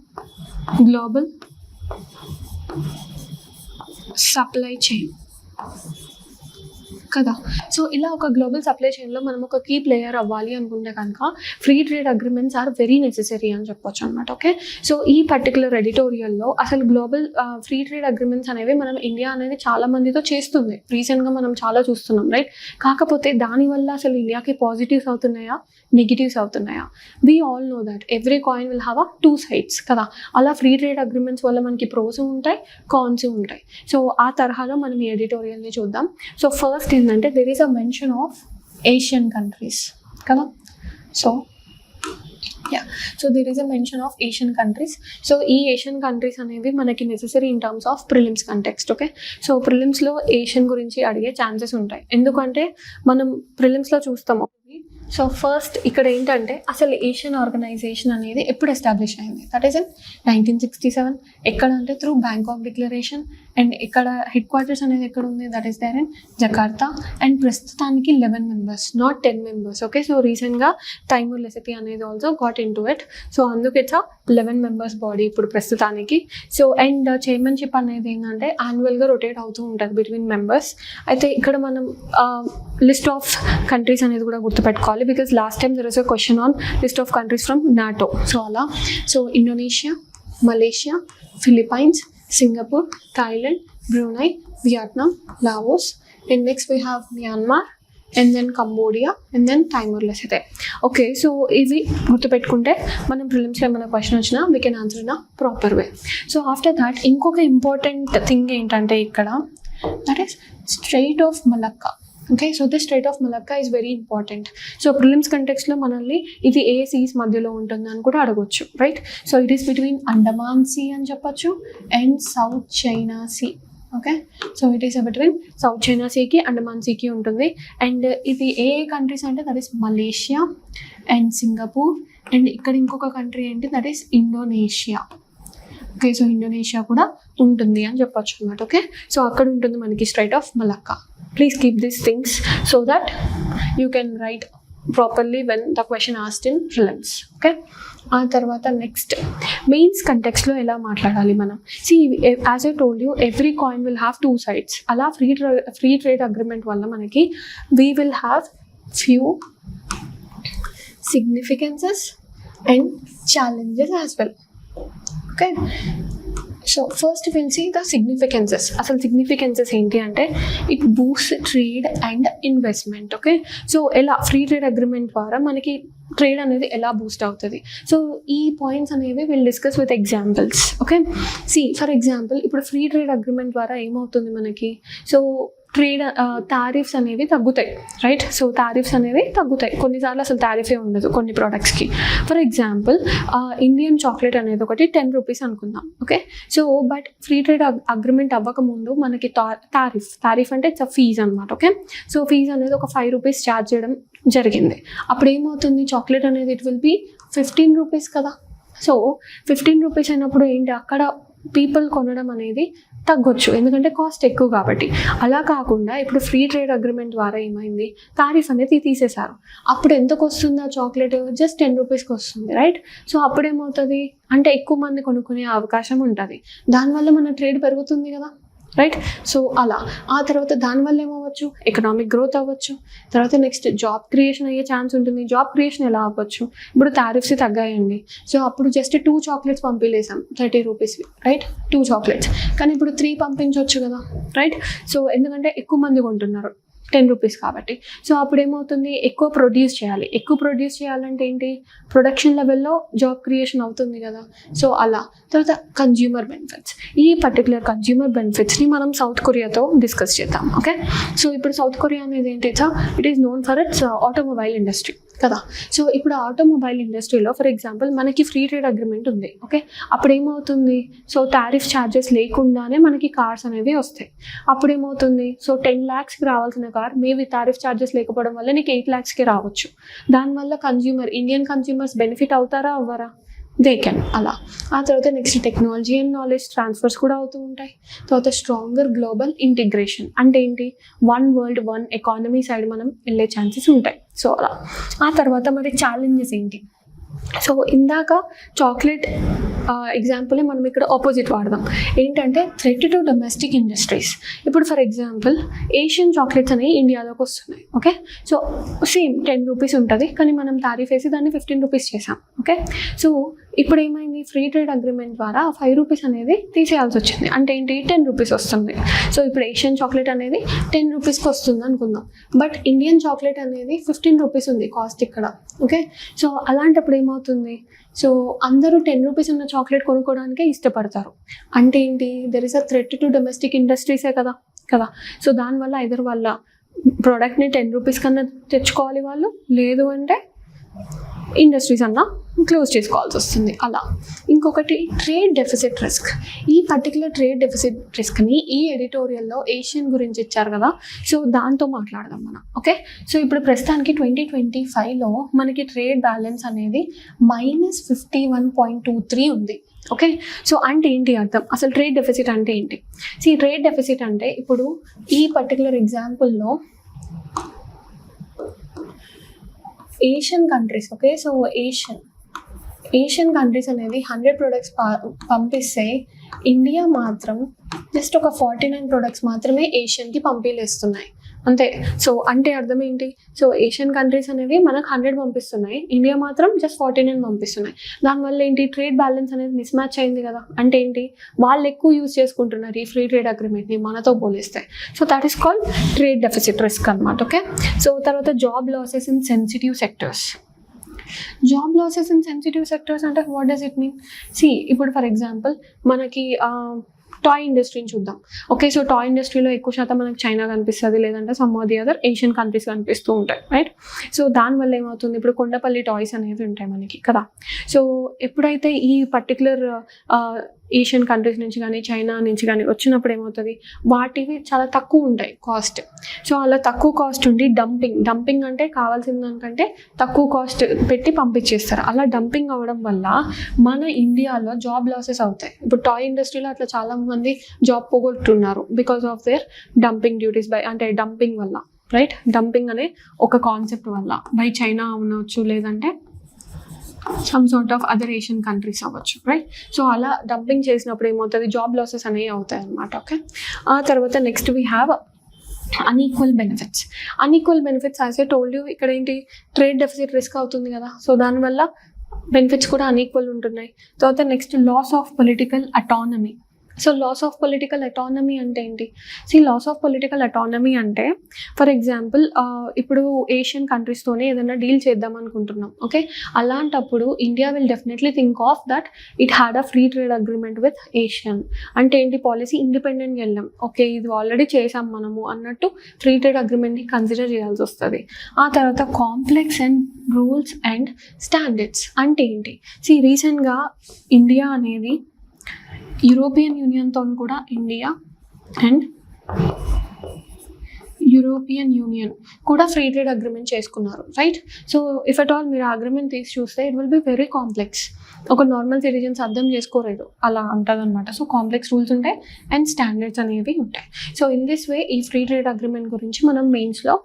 గ్లోబల్ సప్లై చైన్ కదా. సో ఇలా ఒక గ్లోబల్ సప్లై చైన్లో మనం ఒక కీ ప్లేయర్ అవ్వాలి అనుకుంటే కనుక free trade agreements are very necessary అని చెప్పొచ్చు అనమాట. ఓకే, సో ఈ పర్టికులర్ ఎడిటోరియల్లో అసలు గ్లోబల్ ఫ్రీ ట్రేడ్ అగ్రిమెంట్స్ అనేవి మనం ఇండియా అనేది చాలా మందితో చేస్తుంది, రీసెంట్గా మనం చాలా చూస్తున్నాం, రైట్? కాకపోతే దానివల్ల అసలు ఇండియాకి పాజిటివ్స్ అవుతున్నాయా, నెగిటివ్స్ అవుతున్నాయా? We all know that every coin will have a 2 sides కదా. అలా ఫ్రీ ట్రేడ్ అగ్రిమెంట్స్ వల్ల మనకి ప్రోస్ ఉంటాయి, కాన్స్ ఉంటాయి. సో ఆ తరహాలో మనం ఈ ఎడిటోరియల్ని చూద్దాం. సో ఫస్ట్ ఏంటంటే there is a mention of ASEAN countries కదా. So there is a mention of ASEAN countries. So ఈ ఏషియన్ కంట్రీస్ అనేవి మనకి necessary in terms of prelims context. Okay, so ప్రిలిమ్స్లో ఏషియన్ గురించి అడిగే ఛాన్సెస్ ఉంటాయి, ఎందుకంటే మనం ప్రిలిమ్స్లో చూస్తాము. సో ఫస్ట్ ఇక్కడ ఏంటంటే అసలు ఏషియన్ ఆర్గనైజేషన్ అనేది ఎప్పుడు ఎస్టాబ్లిష్ అయింది? That is in 1967. ఎక్కడ అంటే త్రూ బ్యాంకాక్ డిక్లరేషన్. అండ్ ఇక్కడ హెడ్ క్వార్టర్స్ అనేది ఎక్కడ ఉంది? That is there in Jakarta. And ప్రస్తుతానికి 11 members, not 10 members. Okay, so రీసెంట్గా తైమూర్ లెసిపి అనేది also got in to it. So అందుకు ఇట్స్ 11 members బాడీ ఇప్పుడు ప్రస్తుతానికి. సో అండ్ చైర్మన్షిప్ అనేది ఏంటంటే యాన్యువల్గా రొటేట్ అవుతూ ఉంటుంది బిట్వీన్ మెంబర్స్. అయితే ఇక్కడ మనం లిస్ట్ ఆఫ్ కంట్రీస్ అనేది కూడా గుర్తుపెట్టుకోవాలి, because last time there was a question on list of countries from NATO. So ala, so Indonesia, Malaysia, Philippines, Singapore, Thailand, Brunei, Vietnam, Laos, and next we have Myanmar, and then Cambodia, and then Timor Leste. Okay, so ఇవి గుర్తుపెట్టుకుంటే మనం ప్రిలిమ్స్లో ఏమైనా question వచ్చినా we can answer in a proper way. So after that ఇంకొక important thing ఏంటంటే ఇక్కడ that is strait of Malacca. Okay, so this strait of Malacca is very important. So prelims కంటెక్స్లో మనల్ని ఇది ఏ సీస్ మధ్యలో ఉంటుంది అని కూడా అడగొచ్చు, right? So it is between Andaman sea అని చెప్పచ్చు and south China sea. Okay, so it is between south China సీకి అండమాన్ సీకి ఉంటుంది. అండ్ ఇది ఏ కంట్రీస్ అంటే that is Malaysia and Singapore, and ఇక్కడ ఇంకొక కంట్రీ ఏంటి that is Indonesia. Okay, so Indonesia కూడా ఉంటుంది అని చెప్పొచ్చు అనమాట. ఓకే, సో అక్కడ ఉంటుంది మనకి strait of Malacca. Please keep these things so that you can write properly when the question asked in prelims. Okay, ఆ తర్వాత నెక్స్ట్ మెయిన్స్ కంటెక్స్లో ఎలా మాట్లాడాలి మనం. See as I told you every coin will have 2 sides. అలా free trade agreement వల్ల మనకి we will have few significances and challenges as well. Okay, so first will see the significances. అసలు significances ఏంటి అంటే it Boost trade and investment. Okay, so ఎలా free trade agreement ద్వారా మనకి trade అనేది ఎలా బూస్ట్ అవుతుంది. సో ఈ పాయింట్స్ అనేవి will discuss with examples. Okay, see for example ఇప్పుడు ఫ్రీ ట్రేడ్ అగ్రిమెంట్ ద్వారా ఏమవుతుంది మనకి, సో ట్రేడ్ టారిఫ్స్ అనేవి తగ్గుతాయి, రైట్? సో టారిఫ్స్ అనేవి తగ్గుతాయి. కొన్నిసార్లు అసలు టారిఫే ఉండదు కొన్ని ప్రోడక్ట్స్కి. ఫర్ ఎగ్జాంపుల్ ఇండియన్ చాక్లెట్ అనేది ఒకటి 10 రూపీస్ అనుకుందాం. Okay, so but free trade agreement అవ్వకముందు మనకి టారిఫ్ అంటే ఇట్స్ ఫీజ్ అనమాట. ఓకే, సో ఫీజ్ అనేది ఒక 5 రూపీస్ ఛార్జ్ చేయడం జరిగింది. అప్పుడు ఏమవుతుంది, చాక్లెట్ అనేది ఇట్ విల్ బి 15 రూపీస్ కదా. సో 15 రూపీస్ అయినప్పుడు ఏంటి, అక్కడ పీపుల్ కొనడం అనేది తగ్గొచ్చు ఎందుకంటే కాస్ట్ ఎక్కువ కాబట్టి. అలా కాకుండా ఇప్పుడు ఫ్రీ ట్రేడ్ అగ్రిమెంట్ ద్వారా ఏమైంది, టారిఫ్ అనేది తీసేశారు. అప్పుడు ఎంతకు వస్తుంది ఆ చాక్లెట్, జస్ట్ 10 రూపీస్కి వస్తుంది, రైట్? సో అప్పుడేమవుతుంది అంటే ఎక్కువ మంది కొనుక్కునే అవకాశం ఉంటుంది, దానివల్ల మన ట్రేడ్ పెరుగుతుంది కదా, రైట్? సో అలా ఆ తర్వాత దానివల్ల ఏమవ్వచ్చు, ఎకనామిక్ గ్రోత్ అవ్వచ్చు. తర్వాత నెక్స్ట్ జాబ్ క్రియేషన్ అయ్యే ఛాన్స్ ఉంటుంది. జాబ్ క్రియేషన్ ఎలా అవ్వచ్చు, ఇప్పుడు టారిఫ్స్ తగ్గాయండి, సో అప్పుడు జస్ట్ 2 చాక్లెట్స్ పంపించేసాం 30 రూపీస్వి, రైట్? 2 చాక్లెట్స్, కానీ ఇప్పుడు 3 పంపించవచ్చు కదా, రైట్? సో ఎందుకంటే ఎక్కువ మంది కొంటున్నారు 10 రూపీస్ కాబట్టి. సో అప్పుడు ఏమవుతుంది, ఎక్కువ ప్రొడ్యూస్ చేయాలి. ఎక్కువ ప్రొడ్యూస్ చేయాలంటే ఏంటి, ప్రొడక్షన్ లెవెల్లో జాబ్ క్రియేషన్ అవుతుంది కదా. సో అలా తర్వాత కన్జ్యూమర్ బెనిఫిట్స్. ఈ పర్టికులర్ కన్జ్యూమర్ బెనిఫిట్స్ని మనం సౌత్ కొరియాతో డిస్కస్ చేద్దాం. ఓకే, సో ఇప్పుడు సౌత్ కొరియా అనేది ఏంటి, it is known for it's automobile industry కదా. సో ఇప్పుడు ఆటోమొబైల్ ఇండస్ట్రీలో ఫర్ ఎగ్జాంపుల్ మనకి ఫ్రీ ట్రేడ్ అగ్రిమెంట్ ఉంది. ఓకే, అప్పుడు ఏమవుతుంది, సో టారిఫ్ ఛార్జెస్ లేకుండానే మనకి కార్స్ అనేవి వస్తాయి. అప్పుడు ఏమవుతుంది, సో 10 lakhsకి రావాల్సిన కార్ మేబీ టారిఫ్ ఛార్జెస్ లేకపోవడం వల్ల నీకు 8 lakhsకి రావచ్చు. దానివల్ల ఇండియన్ కన్జ్యూమర్స్ బెనిఫిట్ అవుతారా అవ్వరా, దే కెన్. అలా ఆ తర్వాత next technology and knowledge transfers కూడా అవుతూ ఉంటాయి. తర్వాత స్ట్రాంగర్ గ్లోబల్ ఇంటిగ్రేషన్ అంటే ఏంటి, 1 వరల్డ్ 1 ఎకానమీ సైడ్ మనం వెళ్ళే ఛాన్సెస్ ఉంటాయి. సో అలా ఆ తర్వాత మరి ఛాలెంజెస్ ఏంటి, సో ఇందాక చాక్లెట్ ఎగ్జాంపులే మనం ఇక్కడ ఆపోజిట్ వాడదాం. ఏంటంటే థ్రెట్ టు డొమెస్టిక్ ఇండస్ట్రీస్. ఇప్పుడు ఫర్ ఎగ్జాంపుల్ ఏషియన్ చాక్లెట్స్ అనేవి ఇండియాలోకి వస్తున్నాయి. ఓకే, సో సేమ్ 10 రూపీస్ ఉంటుంది, కానీ మనం టారిఫ్ వేసి దాన్ని 15 రూపీస్ చేసాం. ఓకే, సో ఇప్పుడు ఏమైంది, ఫ్రీ ట్రేడ్ అగ్రిమెంట్ ద్వారా 5 రూపీస్ అనేది తీసేయాల్సి వచ్చింది. అంటే ఏంటి, 10 రూపీస్ వస్తుంది. సో ఇప్పుడు ఏషియన్ చాక్లెట్ అనేది 10 రూపీస్కి వస్తుంది అనుకుందాం, బట్ ఇండియన్ చాక్లెట్ అనేది 15 రూపీస్ ఉంది కాస్ట్ ఇక్కడ. ఓకే, సో అలాంటప్పుడు ఏమవుతుంది, సో అందరూ 10 రూపీస్ ఉన్న చాక్లెట్ కొనుక్కోవడానికే ఇష్టపడతారు. అంటే ఏంటి, there is a threat to domestic ఇండస్ట్రీసే కదా. సో దానివల్ల ఐదర్ వాళ్ళ ప్రోడక్ట్ని 10 రూపీస్ కన్నా తెచ్చుకోవాలి వాళ్ళు, లేదు అంటే ఇండస్ట్రీస్ అన్నా క్లోజ్ చేసుకోవాల్సి వస్తుంది. అలా ఇంకొకటి ట్రేడ్ డెఫిసిట్ రిస్క్. ఈ పర్టికులర్ ట్రేడ్ డెఫిసిట్ రిస్క్ని ఈ ఎడిటోరియల్లో ఏషియన్ గురించి ఇచ్చారు కదా, సో దాంతో మాట్లాడదాం మనం. ఓకే, సో ఇప్పుడు ప్రస్తుతానికి 2025లో మనకి ట్రేడ్ బ్యాలెన్స్ అనేది -51.23 ఉంది. ఓకే, సో అంటే ఏంటి అర్థం, అసలు ట్రేడ్ డెఫిసిట్ అంటే ఏంటి. ట్రేడ్ డెఫిసిట్ అంటే ఇప్పుడు ఈ పర్టికులర్ ఎగ్జాంపుల్లో ASEAN countries, okay, so ASEAN countries అనేది 100 ప్రొడక్ట్స్ పంపిస్తే ఇండియా మాత్రం జస్ట్ ఒక 49 ప్రొడక్ట్స్ మాత్రమే ఏషియన్కి పంపిలేస్తున్నాయి. అంతే. సో అంటే అర్థం ఏంటి? సో ఏషియన్ కంట్రీస్ అనేవి మనకు 100 పంపిస్తున్నాయి, ఇండియా మాత్రం జస్ట్ 49 పంపిస్తున్నాయి. దానివల్ల ఏంటి, ట్రేడ్ బ్యాలెన్స్ అనేది మిస్ మ్యాచ్ అయింది కదా. అంటే ఏంటి, వాళ్ళు ఎక్కువ యూజ్ చేసుకుంటున్నారు ఈ ఫ్రీ ట్రేడ్ అగ్రిమెంట్ని మనతో పోలిస్తే. So that is called trade deficit risk అనమాట. ఓకే, సో తర్వాత job losses in sensitive sectors. Job losses in sensitive sectors అంటే వాట్ డస్ ఇట్ మీన్? ఇప్పుడు ఫర్ ఎగ్జాంపుల్ మనకి టాయ్ ఇండస్ట్రీని చూద్దాం. ఓకే, సో టాయ్ ఇండస్ట్రీలో ఎక్కువ శాతం మనకి చైనా కనిపిస్తుంది, లేదంటే some of the other ASEAN countries కనిపిస్తూ ఉంటాయి, రైట్? సో దానివల్ల ఏమవుతుంది, ఇప్పుడు కొండపల్లి టాయ్స్ అనేవి ఉంటాయి మనకి కదా. సో ఎప్పుడైతే ఈ పర్టికులర్ ఏషియన్ కంట్రీస్ నుంచి కానీ చైనా నుంచి కానీ వచ్చినప్పుడు ఏమవుతుంది, వాటివి చాలా తక్కువ ఉంటాయి కాస్ట్. సో అలా తక్కువ కాస్ట్ ఉండి డంపింగ్ అంటే కావాల్సిన దానికంటే తక్కువ కాస్ట్ పెట్టి పంపించేస్తారు. అలా డంపింగ్ అవ్వడం వల్ల మన ఇండియాలో జాబ్ లాసెస్ అవుతాయి. ఇప్పుడు టాయ్ ఇండస్ట్రీలో అట్లా చాలా మంది జాబ్ పోగొట్టున్నారు because of their dumping duties అంటే డంపింగ్ వల్ల, రైట్? డంపింగ్ అనే ఒక కాన్సెప్ట్ వల్ల బై చైనా ఉండవచ్చు, లేదంటే some sort of other ASEAN countries అవ్వచ్చు, రైట్? సో అలా డంపింగ్ చేసినప్పుడు ఏమవుతుంది, జాబ్ లాసెస్ అనేవి అవుతాయి అన్నమాట. ఓకే, ఆ తర్వాత next we have unequal benefits as I told you. ఇక్కడ ఏంటి, ట్రేడ్ డెఫిసిట్ రిస్క్ అవుతుంది కదా. సో దానివల్ల బెనిఫిట్స్ కూడా అన్ఈక్వల్ ఉంటున్నాయి. తర్వాత next loss of political autonomy. So loss of political autonomy అంటే ఏంటి? లాస్ ఆఫ్ పొలిటికల్ అటానమీ అంటే ఫర్ ఎగ్జాంపుల్ ఇప్పుడు ఏషియన్ కంట్రీస్తోనే ఏదైనా డీల్ చేద్దాం అనుకుంటున్నాం. ఓకే, అలాంటప్పుడు India will definitely think of that it had a free trade agreement with ASEAN. అంటే ఏంటి, పాలసీ ఇండిపెండెంట్గా వెళ్ళాం. ఓకే, ఇది ఆల్రెడీ చేసాం మనము అన్నట్టు ఫ్రీ ట్రేడ్ అగ్రిమెంట్ని కన్సిడర్ చేయాల్సి వస్తుంది. ఆ తర్వాత complex and rules and standards అంటే ఏంటి? రీసెంట్గా ఇండియా అనేది యూరోపియన్ యూనియన్తో కూడా ఇండియా అండ్ యూరోపియన్ యూనియన్ కూడా ఫ్రీ ట్రేడ్ అగ్రిమెంట్ చేసుకున్నారు, right? So if at all మీరు అగ్రిమెంట్ తీసి చూస్తే it will be very complex. ఒక నార్మల్ సిటిజన్స్ అర్థం చేసుకోలేదు, అలా ఉంటుంది అనమాట. సో కాంప్లెక్స్ రూల్స్ ఉంటాయి అండ్ స్టాండర్డ్స్ అనేవి ఉంటాయి. సో ఇన్ దిస్ వే ఈ ఫ్రీ ట్రేడ్ అగ్రిమెంట్ గురించి మనం మెయిన్స్లో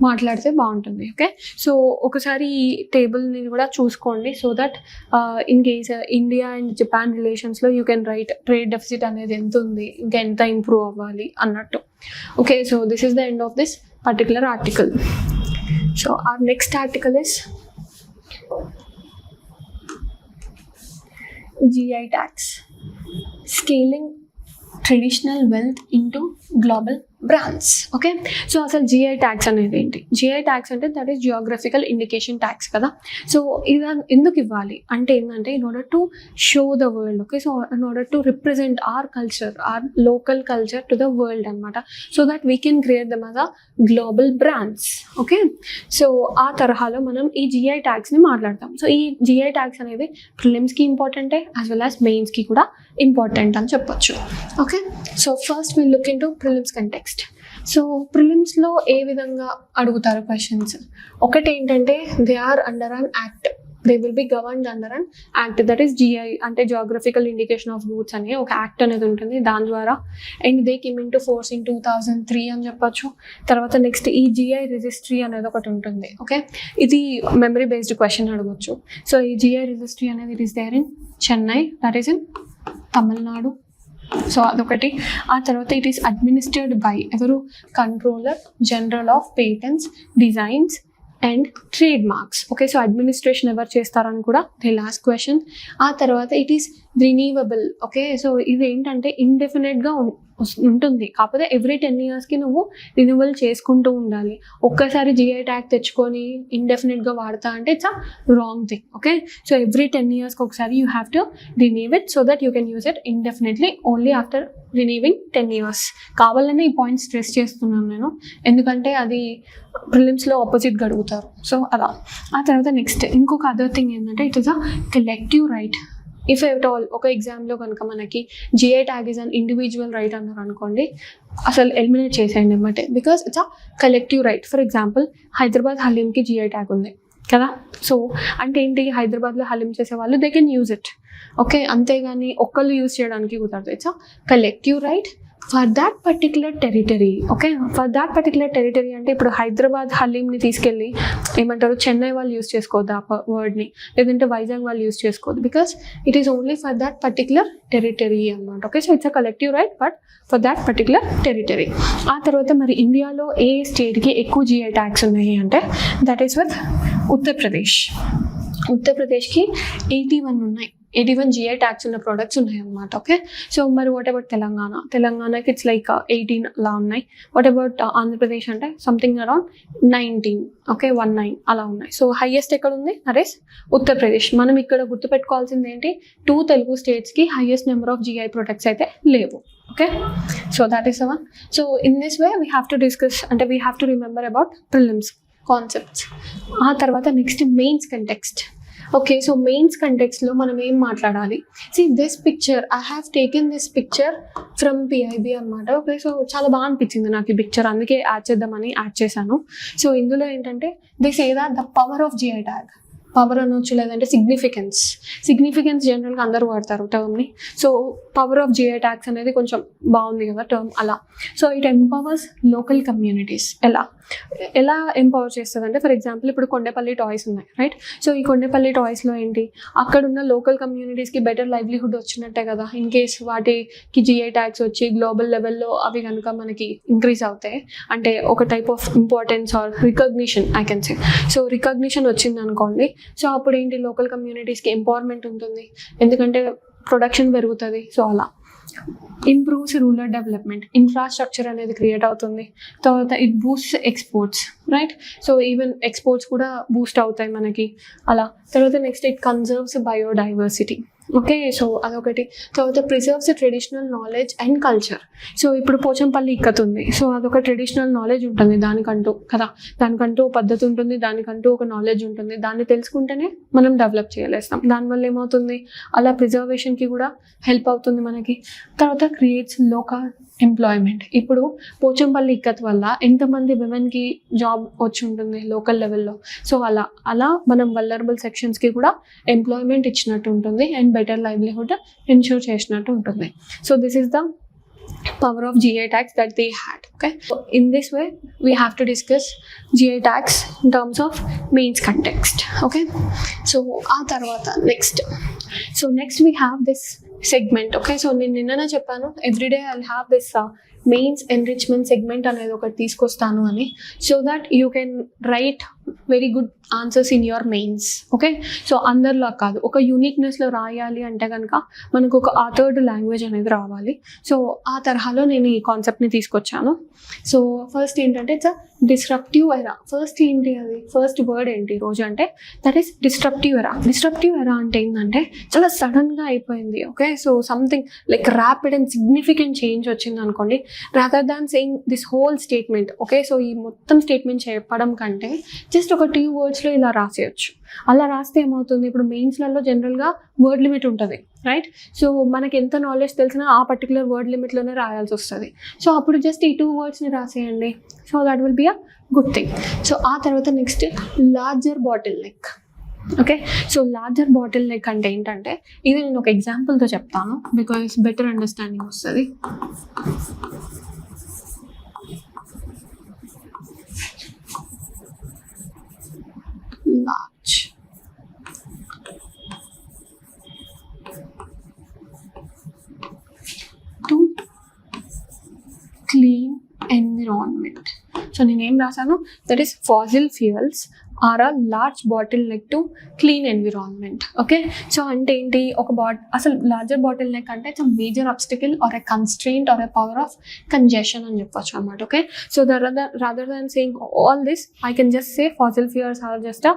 మాట్లాడితే బాగుంటుంది. ఓకే, సో ఒకసారి ఈ టేబుల్ని కూడా చూసుకోండి, so that in case India and Japan రిలేషన్స్లో you can write trade deficit అనేది ఎంత ఉంది, ఇంకా ఎంత ఇంప్రూవ్ అవ్వాలి అన్నట్టు. Okay, so this is the end of this particular article. So our next article is GI tax, scaling traditional wealth into global brands. Okay, so అసలు GI tax అనేది ఏంటి? జిఐ ట్యాక్స్ అంటే that is geographical indication tax కదా. So ఇది ఎందుకు ఇవ్వాలి అంటే ఏంటంటే in order to show the world. Okay, so in order to represent our culture, or local culture to the world అనమాట. So that we can create them as a global brands. Okay, so ఆ తరహాలో మనం ఈ GI ట్యాక్స్ని మాట్లాడతాం. So ఈ GI tax అనేది ప్రిలిమ్స్కి ఇంపార్టెంటే as well as మెయిన్స్కి కూడా ఇంపార్టెంట్ అని చెప్పొచ్చు. Okay, so first will look into prelims context. So ప్రిలిమ్స్లో ఏ విధంగా అడుగుతారు క్వశ్చన్స్? ఒకటి ఏంటంటే they are under an act, they will be governed under an act, that is GI అంటే జియోగ్రఫికల్ ఇండికేషన్ ఆఫ్ గూడ్స్ అనే ఒక యాక్ట్ అనేది ఉంటుంది దాని ద్వారా. And they came into force in 2003 అని చెప్పొచ్చు. తర్వాత నెక్స్ట్ ఈ జిఐ రిజిస్ట్రీ అనేది ఒకటి ఉంటుంది. ఓకే, ఇది మెమరీ బేస్డ్ క్వశ్చన్ అడగచ్చు. సో ఈ జిఐ రిజిస్ట్రీ అనేది it is there in Chennai, that is in Tamil Nadu. So అదొకటి. ఆ తర్వాత ఇట్ ఈస్ అడ్మినిస్టర్డ్ బై ఎవరు? Controller general of patents, designs and trade marks. Okay, so administration ఎవరు చేస్తారని కూడా ది లాస్ట్ క్వశ్చన్. ఆ తర్వాత it is renewable. Okay, so ఇది ఏంటంటే ఇండెఫినెట్గా ఉంటుంది, కాకపోతే ఎవ్రీ 10 yearsకి నువ్వు రిన్యూవల్ చేసుకుంటూ ఉండాలి. ఒక్కసారి జిఐ ట్యాగ్ తెచ్చుకొని ఇండెఫినెట్గా వాడతా అంటే it's a wrong thing. Okay, so every 10 yearsకి ఒకసారి you have to renew it so that you can use it indefinitely only after renewing 10 years. కావాలనే ఈ పాయింట్ స్ట్రెస్ చేస్తున్నాను నేను, ఎందుకంటే అది ప్రిలిమ్స్లో ఆపోజిట్గా అడుగుతారు. సో అలా. ఆ తర్వాత నెక్స్ట్ ఇంకొక అదర్ థింగ్ ఏంటంటే it is a collective right. If at all ఒక ఎగ్జామ్లో కనుక మనకి GI tag is an individual right అన్నారు అనుకోండి, అసలు ఎలిమినేట్ చేసేయండి అన్నమాట, because it's a collective right. For example Hyderabad హలీంకి జిఐ ట్యాగ్ ఉంది కదా. సో అంటే ఏంటి, హైదరాబాద్లో హలీం చేసే వాళ్ళు they can use it. Okay, అంతేగాని ఒక్కళ్ళు యూజ్ చేయడానికి కుదరదు. It's a collective right for that particular territory. Okay, for that particular territory అంటే ఇప్పుడు హైదరాబాద్ హలీంని తీసుకెళ్ళి ఏమంటారు, చెన్నై వాళ్ళు యూస్ చేసుకోవద్దు ఆ వర్డ్ని, లేదంటే వైజాగ్ వాళ్ళు యూస్ చేసుకోవద్దు, because it is only for that particular territory అనమాట. Okay, so it's a collective right but for that particular territory. ఆ తర్వాత మరి ఇండియాలో ఏ స్టేట్కి ఎక్కువ జిఐ ట్యాగ్స్ ఉన్నాయి అంటే దట్ ఈస్ విత్ ఉత్తరప్రదేశ్. ఉత్తరప్రదేశ్కి 81 ఉన్నాయి, 81 జిఐ ట్యాగ్స్ ఉన్న ప్రోడక్ట్స్ ఉన్నాయి అన్నమాట. ఓకే, సో మరి వాట్ అబౌట్ తెలంగాణకి ఇట్స్ లైక్ 18 అలా ఉన్నాయి. వాట్ అబౌట్ ఆంధ్రప్రదేశ్ అంటే సంథింగ్ అరౌండ్ 19, ఓకే 19 అలా ఉన్నాయి. సో హైయెస్ట్ ఎక్కడ ఉంది, దట్ ఈస్ ఉత్తరప్రదేశ్. మనం ఇక్కడ గుర్తుపెట్టుకోవాల్సింది ఏంటి, 2 తెలుగు స్టేట్స్కి highest number of GI products అయితే లేవు. Okay, so that is the one. So in this way we have to discuss, అంటే we have to remember about prelims concepts. ఆ తర్వాత next mains context. Okay, so mains కంటెక్స్లో మనం ఏం మాట్లాడాలి, see this picture, I have taken this picture from PIB అనమాట. Okay, so చాలా బాగా అనిపించింది నాకు ఈ పిక్చర్, అందుకే యాడ్ చేద్దామని యాడ్ చేశాను. సో ఇందులో ఏంటంటే దిస్ ఏదా the power of GI tag, power అనొచ్చు, లేదంటే సిగ్నిఫికెన్స్ జనరల్గా అందరూ వాడతారు టర్మ్ని. So power of GI tags అనేది కొంచెం బాగుంది కదా టర్మ్, అలా. So it empowers local communities. ఎలా ఎంపవర్ చేస్తుంది అంటే, ఫర్ ఎగ్జాంపుల్ ఇప్పుడు కొండపల్లి టాయ్స్ ఉన్నాయి, రైట్? సో ఈ కొండపల్లి టాయ్స్లో ఏంటి, అక్కడ ఉన్న లోకల్ కమ్యూనిటీస్కి బెటర్ లైవ్లీహుడ్ వచ్చినట్టే కదా, ఇన్ కేస్ వాటికి జిఐ ట్యాగ్స్ వచ్చి గ్లోబల్ లెవెల్లో అవి కనుక మనకి ఇంక్రీజ్ అవుతాయి అంటే ఒక type of importance or recognition I can say. So recognition వచ్చింది అనుకోండి, సో అప్పుడు ఏంటి, లోకల్ కమ్యూనిటీస్కి ఎంపవర్మెంట్ ఉంటుంది, ఎందుకంటే ప్రొడక్షన్ పెరుగుతుంది. సో అలా ఇంప్రూవ్స్ రూరల్ డెవలప్మెంట్, ఇన్ఫ్రాస్ట్రక్చర్ అనేది క్రియేట్ అవుతుంది. తర్వాత it boost exports, right? So even exports కూడా బూస్ట్ అవుతాయి మనకి అలా. తర్వాత next it conserves biodiversity. Okay, so అదొకటి. తర్వాత preserves traditional knowledge and culture. So ఇప్పుడు పోచంపల్లి ఇక్కత్ ఉంది, సో అదొక ట్రెడిషనల్ నాలెడ్జ్ ఉంటుంది దానికంటూ కదా, దానికంటూ పద్ధతి ఉంటుంది, దానికంటూ ఒక నాలెడ్జ్ ఉంటుంది. దాన్ని తెలుసుకుంటేనే మనం డెవలప్ చేయలేస్తాం. దానివల్ల ఏమవుతుంది, అలా ప్రిజర్వేషన్కి కూడా హెల్ప్ అవుతుంది మనకి. తర్వాత క్రియేట్స్ లోకల్ ఎంప్లాయ్మెంట్. ఇప్పుడు పోచంపల్లి ఇక్కత్ వల్ల ఎంతమంది విమెన్కి జాబ్ వచ్చి ఉంటుంది లోకల్ లెవెల్లో. సో అలా మనం వల్నరబుల్ సెక్షన్స్కి కూడా ఎంప్లాయ్మెంట్ ఇచ్చినట్టు ఉంటుంది అండ్ బెటర్ లైవ్లీహుడ్ ఎన్ష్యూర్ చేసినట్టు ఉంటుంది. So this is the power of GI tags that they had. Okay, so in this way we have to discuss GI tags in terms of means context. Okay, so aa tarvata next we have this segment. Okay, so ninnana cheppanu every day I'll have this mains enrichment segment అనేది ఒకటి తీసుకొస్తాను అని, so that you can right very good answers in your mains. Okay, so అందరిలా కాదు, ఒక యూనిక్నెస్లో రాయాలి అంటే కనుక మనకు ఒక థర్డ్ లాంగ్వేజ్ అనేది రావాలి. సో ఆ తరహాలో నేను ఈ కాన్సెప్ట్ని తీసుకొచ్చాను. సో ఫస్ట్ ఏంటంటే ఇట్స్ డిస్రప్టివ్ ఎరా. ఫస్ట్ ఏంటి, అది ఫస్ట్ వర్డ్ ఏంటి ఈరోజు అంటే దట్ ఈస్ డిస్రప్టివ్ ఎరా. డిస్రప్టివ్ ఎరా అంటే ఏంటంటే చాలా సడన్గా అయిపోయింది. Okay, so something like rapid and significant change వచ్చింది అనుకోండి, rather than saying this whole statement. Okay, so ఈ మొత్తం స్టేట్మెంట్ చెప్పడం కంటే జస్ట్ ఒక 2 wordsలో ఇలా రాసేయచ్చు. అలా రాస్తే ఏమవుతుంది, ఇప్పుడు మెయిన్స్లలో జనరల్గా వర్డ్ లిమిట్ ఉంటుంది, రైట్? సో మనకి ఎంత నాలెడ్జ్ తెలిసినా ఆ పర్టికులర్ వర్డ్ లిమిట్లోనే రాయాల్సి వస్తుంది. సో అప్పుడు జస్ట్ ఈ 2 wordsని రాసేయండి. So that will be a good thing. So ఆ తర్వాత next larger bottleneck. Okay, so larger bottleneck అంటే ఏంటంటే, ఇది నేను ఒక ఎగ్జాంపుల్తో చెప్తాను బికాస్ బెటర్ అండర్స్టాండింగ్ వస్తుంది. large to clean environment. So నేనేం రాసాను, that is fossil fuels are a large bottleneck to clean environment. Okay, so అంటే ఏంటి, అసలు లార్జర్ బాటిల్ నెక్ అంటే it's a major obstacle or a constraint or a power of congestion అని చెప్పొచ్చు అనమాట. Okay, so rather than saying all this I can just say fossil fuels are just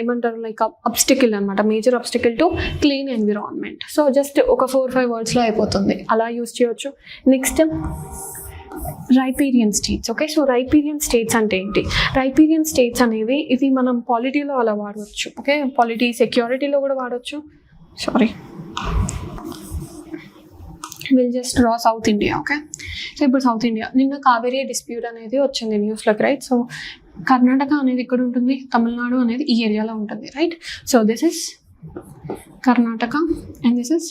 ఏమంటారు like obstacle అనమాట, major obstacle to clean environment. So just ఒక 4-5 wordsలో అయిపోతుంది, అలా use చేయొచ్చు. Next riparian states. Okay, so riparian states అంటే ఏంటి, riparian states అనేవి ఇది మనం పాలిటీలో అలా వాడవచ్చు. ఓకే, పాలిటీ సెక్యూరిటీలో కూడా వాడవచ్చు. Sorry, will just draw south India. Okay, so ఇప్పుడు సౌత్ ఇండియా, నిన్న కావేరీ డిస్ప్యూట్ అనేది వచ్చింది న్యూస్లోకి, రైట్? సో కర్ణాటక అనేది ఇక్కడ ఉంటుంది, తమిళనాడు అనేది ఈ ఏరియాలో ఉంటుంది, right? So this is Karnataka and this is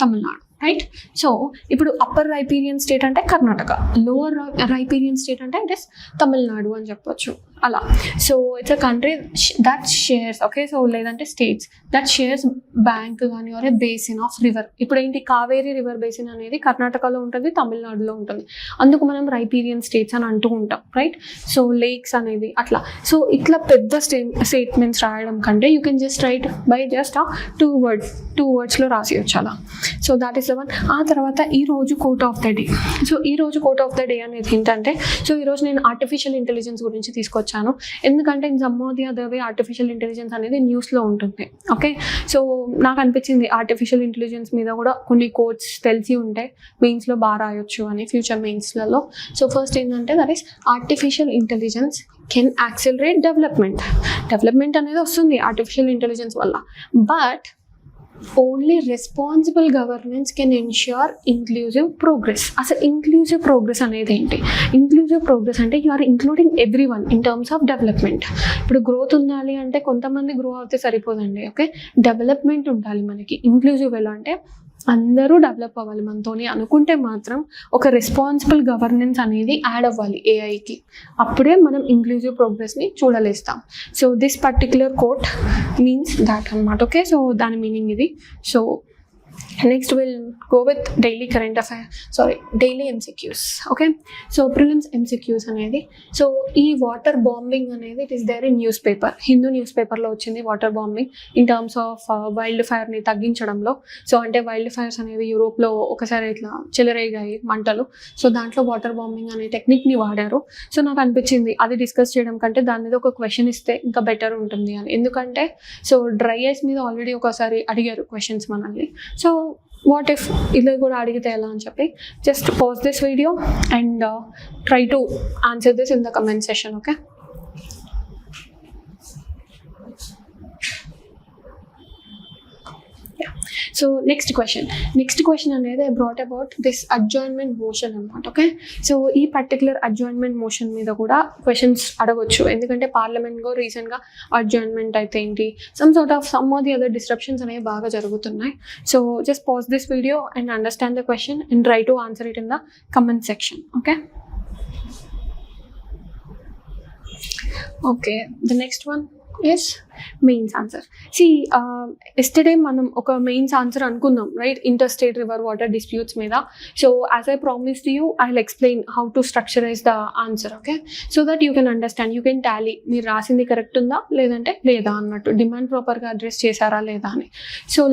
Tamil Nadu. Right. So ఇప్పుడు అప్పర్ రైపీరియన్ స్టేట్ అంటే కర్ణాటక, లోవర్ రైపీరియన్ స్టేట్ అంటే ఇట్ ఇస్ తమిళనాడు అని చెప్పొచ్చు అలా. So it's a country that shares, okay, so లేదంటే స్టేట్స్ దట్ షేర్స్ బ్యాంక్ కానీ or a basin of river. ఇప్పుడు ఏంటి, కావేరీ రివర్ బేసిన్ అనేది కర్ణాటకలో ఉంటుంది, తమిళనాడులో ఉంటుంది, అందుకు మనం రైపీరియన్ స్టేట్స్ అని అంటూ ఉంటాం, రైట్. సో లేక్స్ అనేవి అట్లా. సో ఇట్లా పెద్ద స్టేట్మెంట్స్ రాయడం కంటే you can just write by just two వర్డ్స్లో రాసేయచ్చు అలా. So that is the one. ఆ తర్వాత ఈరోజు quote of the day. So ఈరోజు కోట్ ఆఫ్ ద డే అనేది ఏంటంటే, సో ఈరోజు నేను ఆర్టిఫిషియల్ ఇంటెలిజెన్స్ గురించి తీసుకొచ్చాను, ఎందుకంటే in some or the other way artificial intelligence అనేది న్యూస్లో ఉంటుంది, ఓకే. సో నాకు అనిపించింది ఆర్టిఫిషియల్ ఇంటెలిజెన్స్ మీద కూడా కొన్ని కోట్స్ తెలిసి ఉంటే మెయిన్స్లో బాగా రాయొచ్చు అని, ఫ్యూచర్ మెయిన్స్లలో. సో ఫస్ట్ ఏంటంటే that is artificial intelligence can accelerate development అనేది వస్తుంది ఆర్టిఫిషియల్ ఇంటెలిజెన్స్ వల్ల, but only responsible governance can ensure inclusive progress. అసలు ఇంక్లూజివ్ ప్రోగ్రెస్ అనేది ఏంటి? ఇంక్లూజివ్ ప్రోగ్రెస్ అంటే you are including every one in terms of development. ఇప్పుడు growth ఉండాలి అంటే కొంతమంది గ్రో అవుతే సరిపోదండి, ఓకే, డెవలప్మెంట్ ఉండాలి మనకి. ఇంక్లూజివ్ ఎలా అంటే అందరూ డెవలప్ అవ్వాలి మనతోని అనుకుంటే మాత్రం ఒక రెస్పాన్సిబుల్ గవర్నెన్స్ అనేది యాడ్ అవ్వాలి ఏఐకి, అప్పుడే మనం ఇంక్లూజివ్ ప్రోగ్రెస్ని చూడలేస్తాం. So this particular quote means that అనమాట, ఓకే. సో దాని మీనింగ్ ఇది. So next will go with daily MCQs, okay. So prelims MCQs అనేది, సో ఈ వాటర్ బాంబింగ్ అనేది it is there in newspaper, Hindu న్యూస్ పేపర్లో వచ్చింది water bombing in terms of wild ఫైర్ని తగ్గించడంలో. సో అంటే వైల్డ్ ఫైర్స్ అనేవి యూరోప్లో ఒకసారి ఇట్లా చెలరేగాయి మంటలు, సో దాంట్లో వాటర్ బాంబింగ్ అనే టెక్నిక్ని వాడారు. సో నాకు అనిపించింది అది డిస్కస్ చేయడం కంటే దాని మీద ఒక క్వశ్చన్ ఇస్తే ఇంకా బెటర్ ఉంటుంది అని, ఎందుకంటే సో డ్రై ఐస్ మీద ఆల్రెడీ ఒకసారి అడిగారు క్వశ్చన్స్ మనల్ని. సో వాట్ ఇఫ్ ఇలా కూడా అడిగితే ఎలా అని చెప్పి just pause this video and try to answer this in the comment session, okay. So next question అనేది I brought about this adjournment motion అనమాట, ఓకే. సో ఈ పర్టికులర్ అడ్జాయిన్మెంట్ మోషన్ మీద కూడా క్వశ్చన్స్ అడగవచ్చు, ఎందుకంటే పార్లమెంట్లో రీసెంట్గా అడ్జాయిన్మెంట్ అయితే ఏంటి, some of the other disruptions అనేవి బాగా జరుగుతున్నాయి. So just pause this video and understand the question and try to answer it in the comment section, okay. Okay, the next one is mains answer. Yesterday మనం ఒక mains answer అనుకుందాం, right, interstate river water disputes మీద. So as I promised you I will explain how to structurize the answer, okay. So that you can understand, you can Tally మీరు రాసింది correct ఉందా లేదంటే లేదా అన్నట్టు, డిమాండ్ ప్రాపర్గా address చేశారా లేదా అని. సో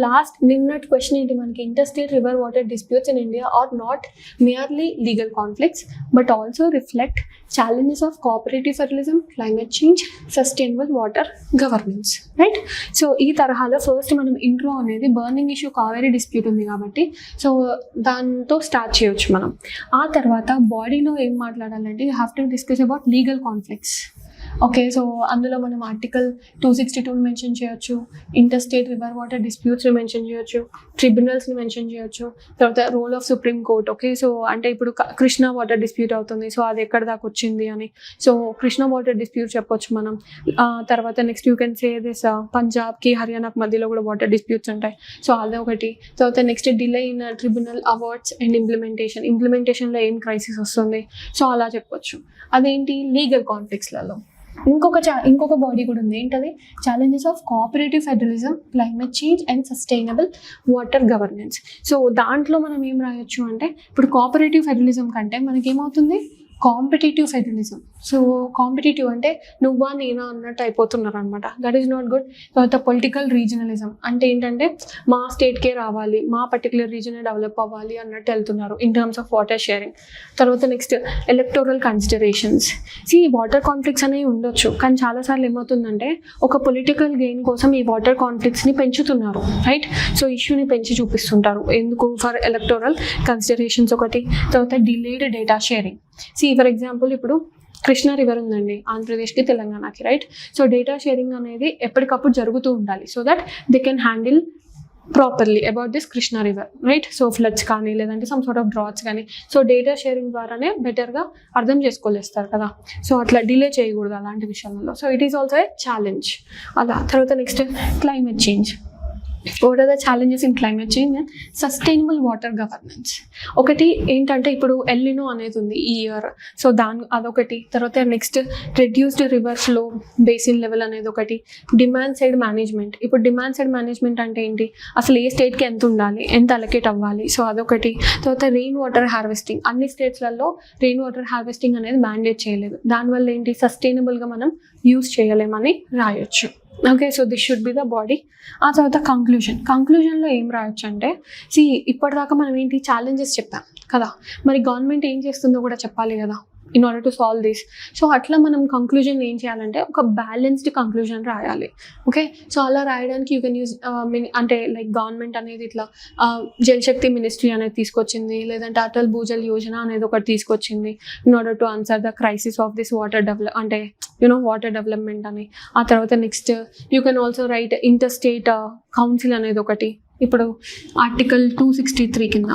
నిన్నటి క్వశ్చన్ ఏంటి మనకి, interstate river water disputes in India are not merely legal conflicts but also reflect challenges of cooperative federalism, climate change, sustainable water governance, right. So ఈ తరహాలో ఫస్ట్ మనం ఇంట్రో అనేది బర్నింగ్ ఇష్యూ కావేరీ డిస్ప్యూట్ ఉంది కాబట్టి so దాంతో start చేయొచ్చు మనం. ఆ తర్వాత బాడీలో ఏం మాట్లాడాలంటే you have to discuss about legal conflicts, okay. So అందులో మనం ఆర్టికల్ 262 మెన్షన్ చేయొచ్చు, ఇంటర్స్టేట్ రివర్ వాటర్ డిస్ప్యూట్స్ని మెన్షన్ చేయొచ్చు, ట్రిబ్యునల్స్ని మెన్షన్ చేయొచ్చు, తర్వాత role of supreme court, okay. So అంటే ఇప్పుడు కృష్ణా వాటర్ డిస్ప్యూట్ అవుతుంది, సో అది ఎక్కడ దాకా వచ్చింది అని, సో కృష్ణా వాటర్ డిస్ప్యూట్ చెప్పొచ్చు మనం. తర్వాత నెక్స్ట్ యూ కెన్ సే దిస్ పంజాబ్కి హర్యానాకి మధ్యలో కూడా వాటర్ డిస్ప్యూట్స్ ఉంటాయి, సో అదొకటి. తర్వాత next delay in tribunal awards and ఇంప్లిమెంటేషన్లో ఏం క్రైసిస్ వస్తుంది, సో అలా చెప్పొచ్చు. అదేంటి లీగల్ కాన్ఫ్లిక్ట్స్లలో. ఇంకొక బాడీ కూడా ఉంది, ఏంటది, challenges of cooperative federalism, climate change and sustainable water governance. So దాంట్లో మనం ఏం రాయొచ్చు అంటే ఇప్పుడు కోఆపరేటివ్ ఫెడరలిజం కంటే మనకేమవుతుంది, కాంపిటేటివ్ ఫెడరలిజం. సో కాంపిటేటివ్ అంటే నువ్వా నేనా అన్నట్టు అయిపోతున్నారు అనమాట, దట్ ఈస్ నాట్ గుడ్. తర్వాత పొలిటికల్ రీజనలిజం అంటే ఏంటంటే మా స్టేట్కే రావాలి, మా పర్టికులర్ రీజనే డెవలప్ అవ్వాలి అన్నట్టు వెళ్తున్నారు in terms of water sharing. తర్వాత next electoral considerations. Water conflicts అనేవి ఉండొచ్చు, కానీ చాలాసార్లు ఏమవుతుందంటే ఒక పొలిటికల్ గెయిన్ కోసం ఈ వాటర్ కాన్ఫ్లిక్ట్స్ని పెంచుతున్నారు, రైట్. సో ఇష్యూని పెంచి చూపిస్తుంటారు, ఎందుకు, ఫర్ ఎలక్టోరల్ కన్సిడరేషన్స్ ఒకటి. తర్వాత delayed data sharing. For example ఇప్పుడు కృష్ణా రివర్ ఉందండి ఆంధ్రప్రదేశ్కి తెలంగాణకి, రైట్. సో డేటా షేరింగ్ అనేది ఎప్పటికప్పుడు జరుగుతూ ఉండాలి, so that they can handle properly about this Krishna river, right. So floods కానీ లేదంటే సమ్ సార్ట్ ఆఫ్ డ్రాట్స్ కానీ, సో డేటా షేరింగ్ ద్వారానే బెటర్గా అర్థం చేసుకోలేస్తారు కదా. సో అట్లా డిలే చేయకూడదు అలాంటి విషయాలలో. So it is also a challenge అలా. తర్వాత next climate change. What are the challenges in climate change and sustainable water governance. ఒకటి ఏంటంటే ఇప్పుడు ఎల్నినో అనేది ఉంది ఈ ఇయర్, సో అదొకటి. తర్వాత next reduced river flow basin level అనేది ఒకటి. Demand side management. ఇప్పుడు డిమాండ్ సైడ్ మేనేజ్మెంట్ అంటే ఏంటి, అసలు ఏ స్టేట్కి ఎంత ఉండాలి, ఎంత అలొకేట్ అవ్వాలి, సో అదొకటి. తర్వాత రెయిన్ వాటర్ హార్వెస్టింగ్. అన్ని స్టేట్స్లలో రెయిన్ వాటర్ హార్వెస్టింగ్ అనేది మ్యాండేట్ చేయలేదు, దానివల్ల ఏంటి సస్టైనబుల్గా మనం యూస్ చేయలేమని రాయొచ్చు. Okay, so this should be the body. ఆ తర్వాత కంక్లూజన్లో ఏం రాయొచ్చు అంటే, ఇప్పటిదాకా మనం ఏంటి ఛాలెంజెస్ చెప్పాం కదా, మరి గవర్నమెంట్ ఏం చేస్తుందో కూడా చెప్పాలి కదా in order to solve this. So అట్లా మనం కంక్లూజన్ ఏం చేయాలంటే ఒక బ్యాలెన్స్డ్ కంక్లూజన్ రాయాలి. ఓకే, సో అలా రాయడానికి యూ కెన్ యూజ్ అంటే లైక్ గవర్నమెంట్ అనేది ఇట్లా జలశక్తి మినిస్ట్రీ అనేది తీసుకొచ్చింది, లేదంటే అటల్ భూజల్ యోజన అనేది ఒకటి తీసుకొచ్చింది in order to answer the crisis of this water అంటే వాటర్ డెవలప్మెంట్ అని. ఆ తర్వాత నెక్స్ట్ you can also right inter state council అనేది ఒకటి. ఇప్పుడు ఆర్టికల్ 263 కింద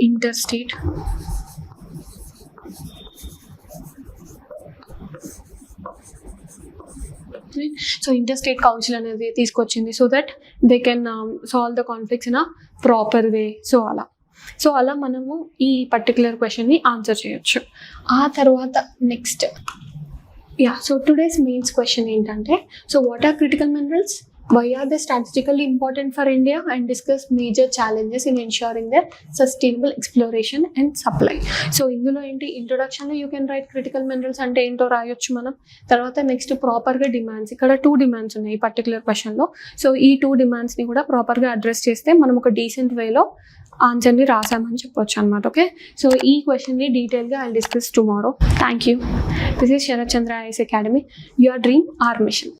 inter state so inter state council అనేది తీసుకొచ్చింది, so that they can solve the conflicts in a proper way. So అలా మనము ఈ పర్టికులర్ క్వశ్చన్ని ఆన్సర్ చేయొచ్చు. ఆ తర్వాత next so today's mains question ఏంటంటే, so what are critical minerals, why are they strategically important for India, and discuss major challenges in ensuring their sustainable exploration and supply. So ఇందులో ఏంటి ఇంట్రొడక్షన్లో you can write critical minerals అంటే ఏంటో రాయొచ్చు మనం. తర్వాత next ప్రాపర్గా డిమాండ్స్, ఇక్కడ 2 డిమాండ్స్ ఉన్నాయి ఈ పర్టికులర్ క్వశ్చన్లో. సో ఈ 2 డిమాండ్స్ని కూడా ప్రాపర్గా అడ్రస్ చేస్తే మనం ఒక డీసెంట్ వేలో ఆన్సర్ని రాసామని చెప్పొచ్చు అనమాట. ఓకే, సో ఈ క్వశ్చన్ని డీటెయిల్గా I discuss tomorrow. Thank you. This is Sharath Chandra IAS Academy, your dream, our mission.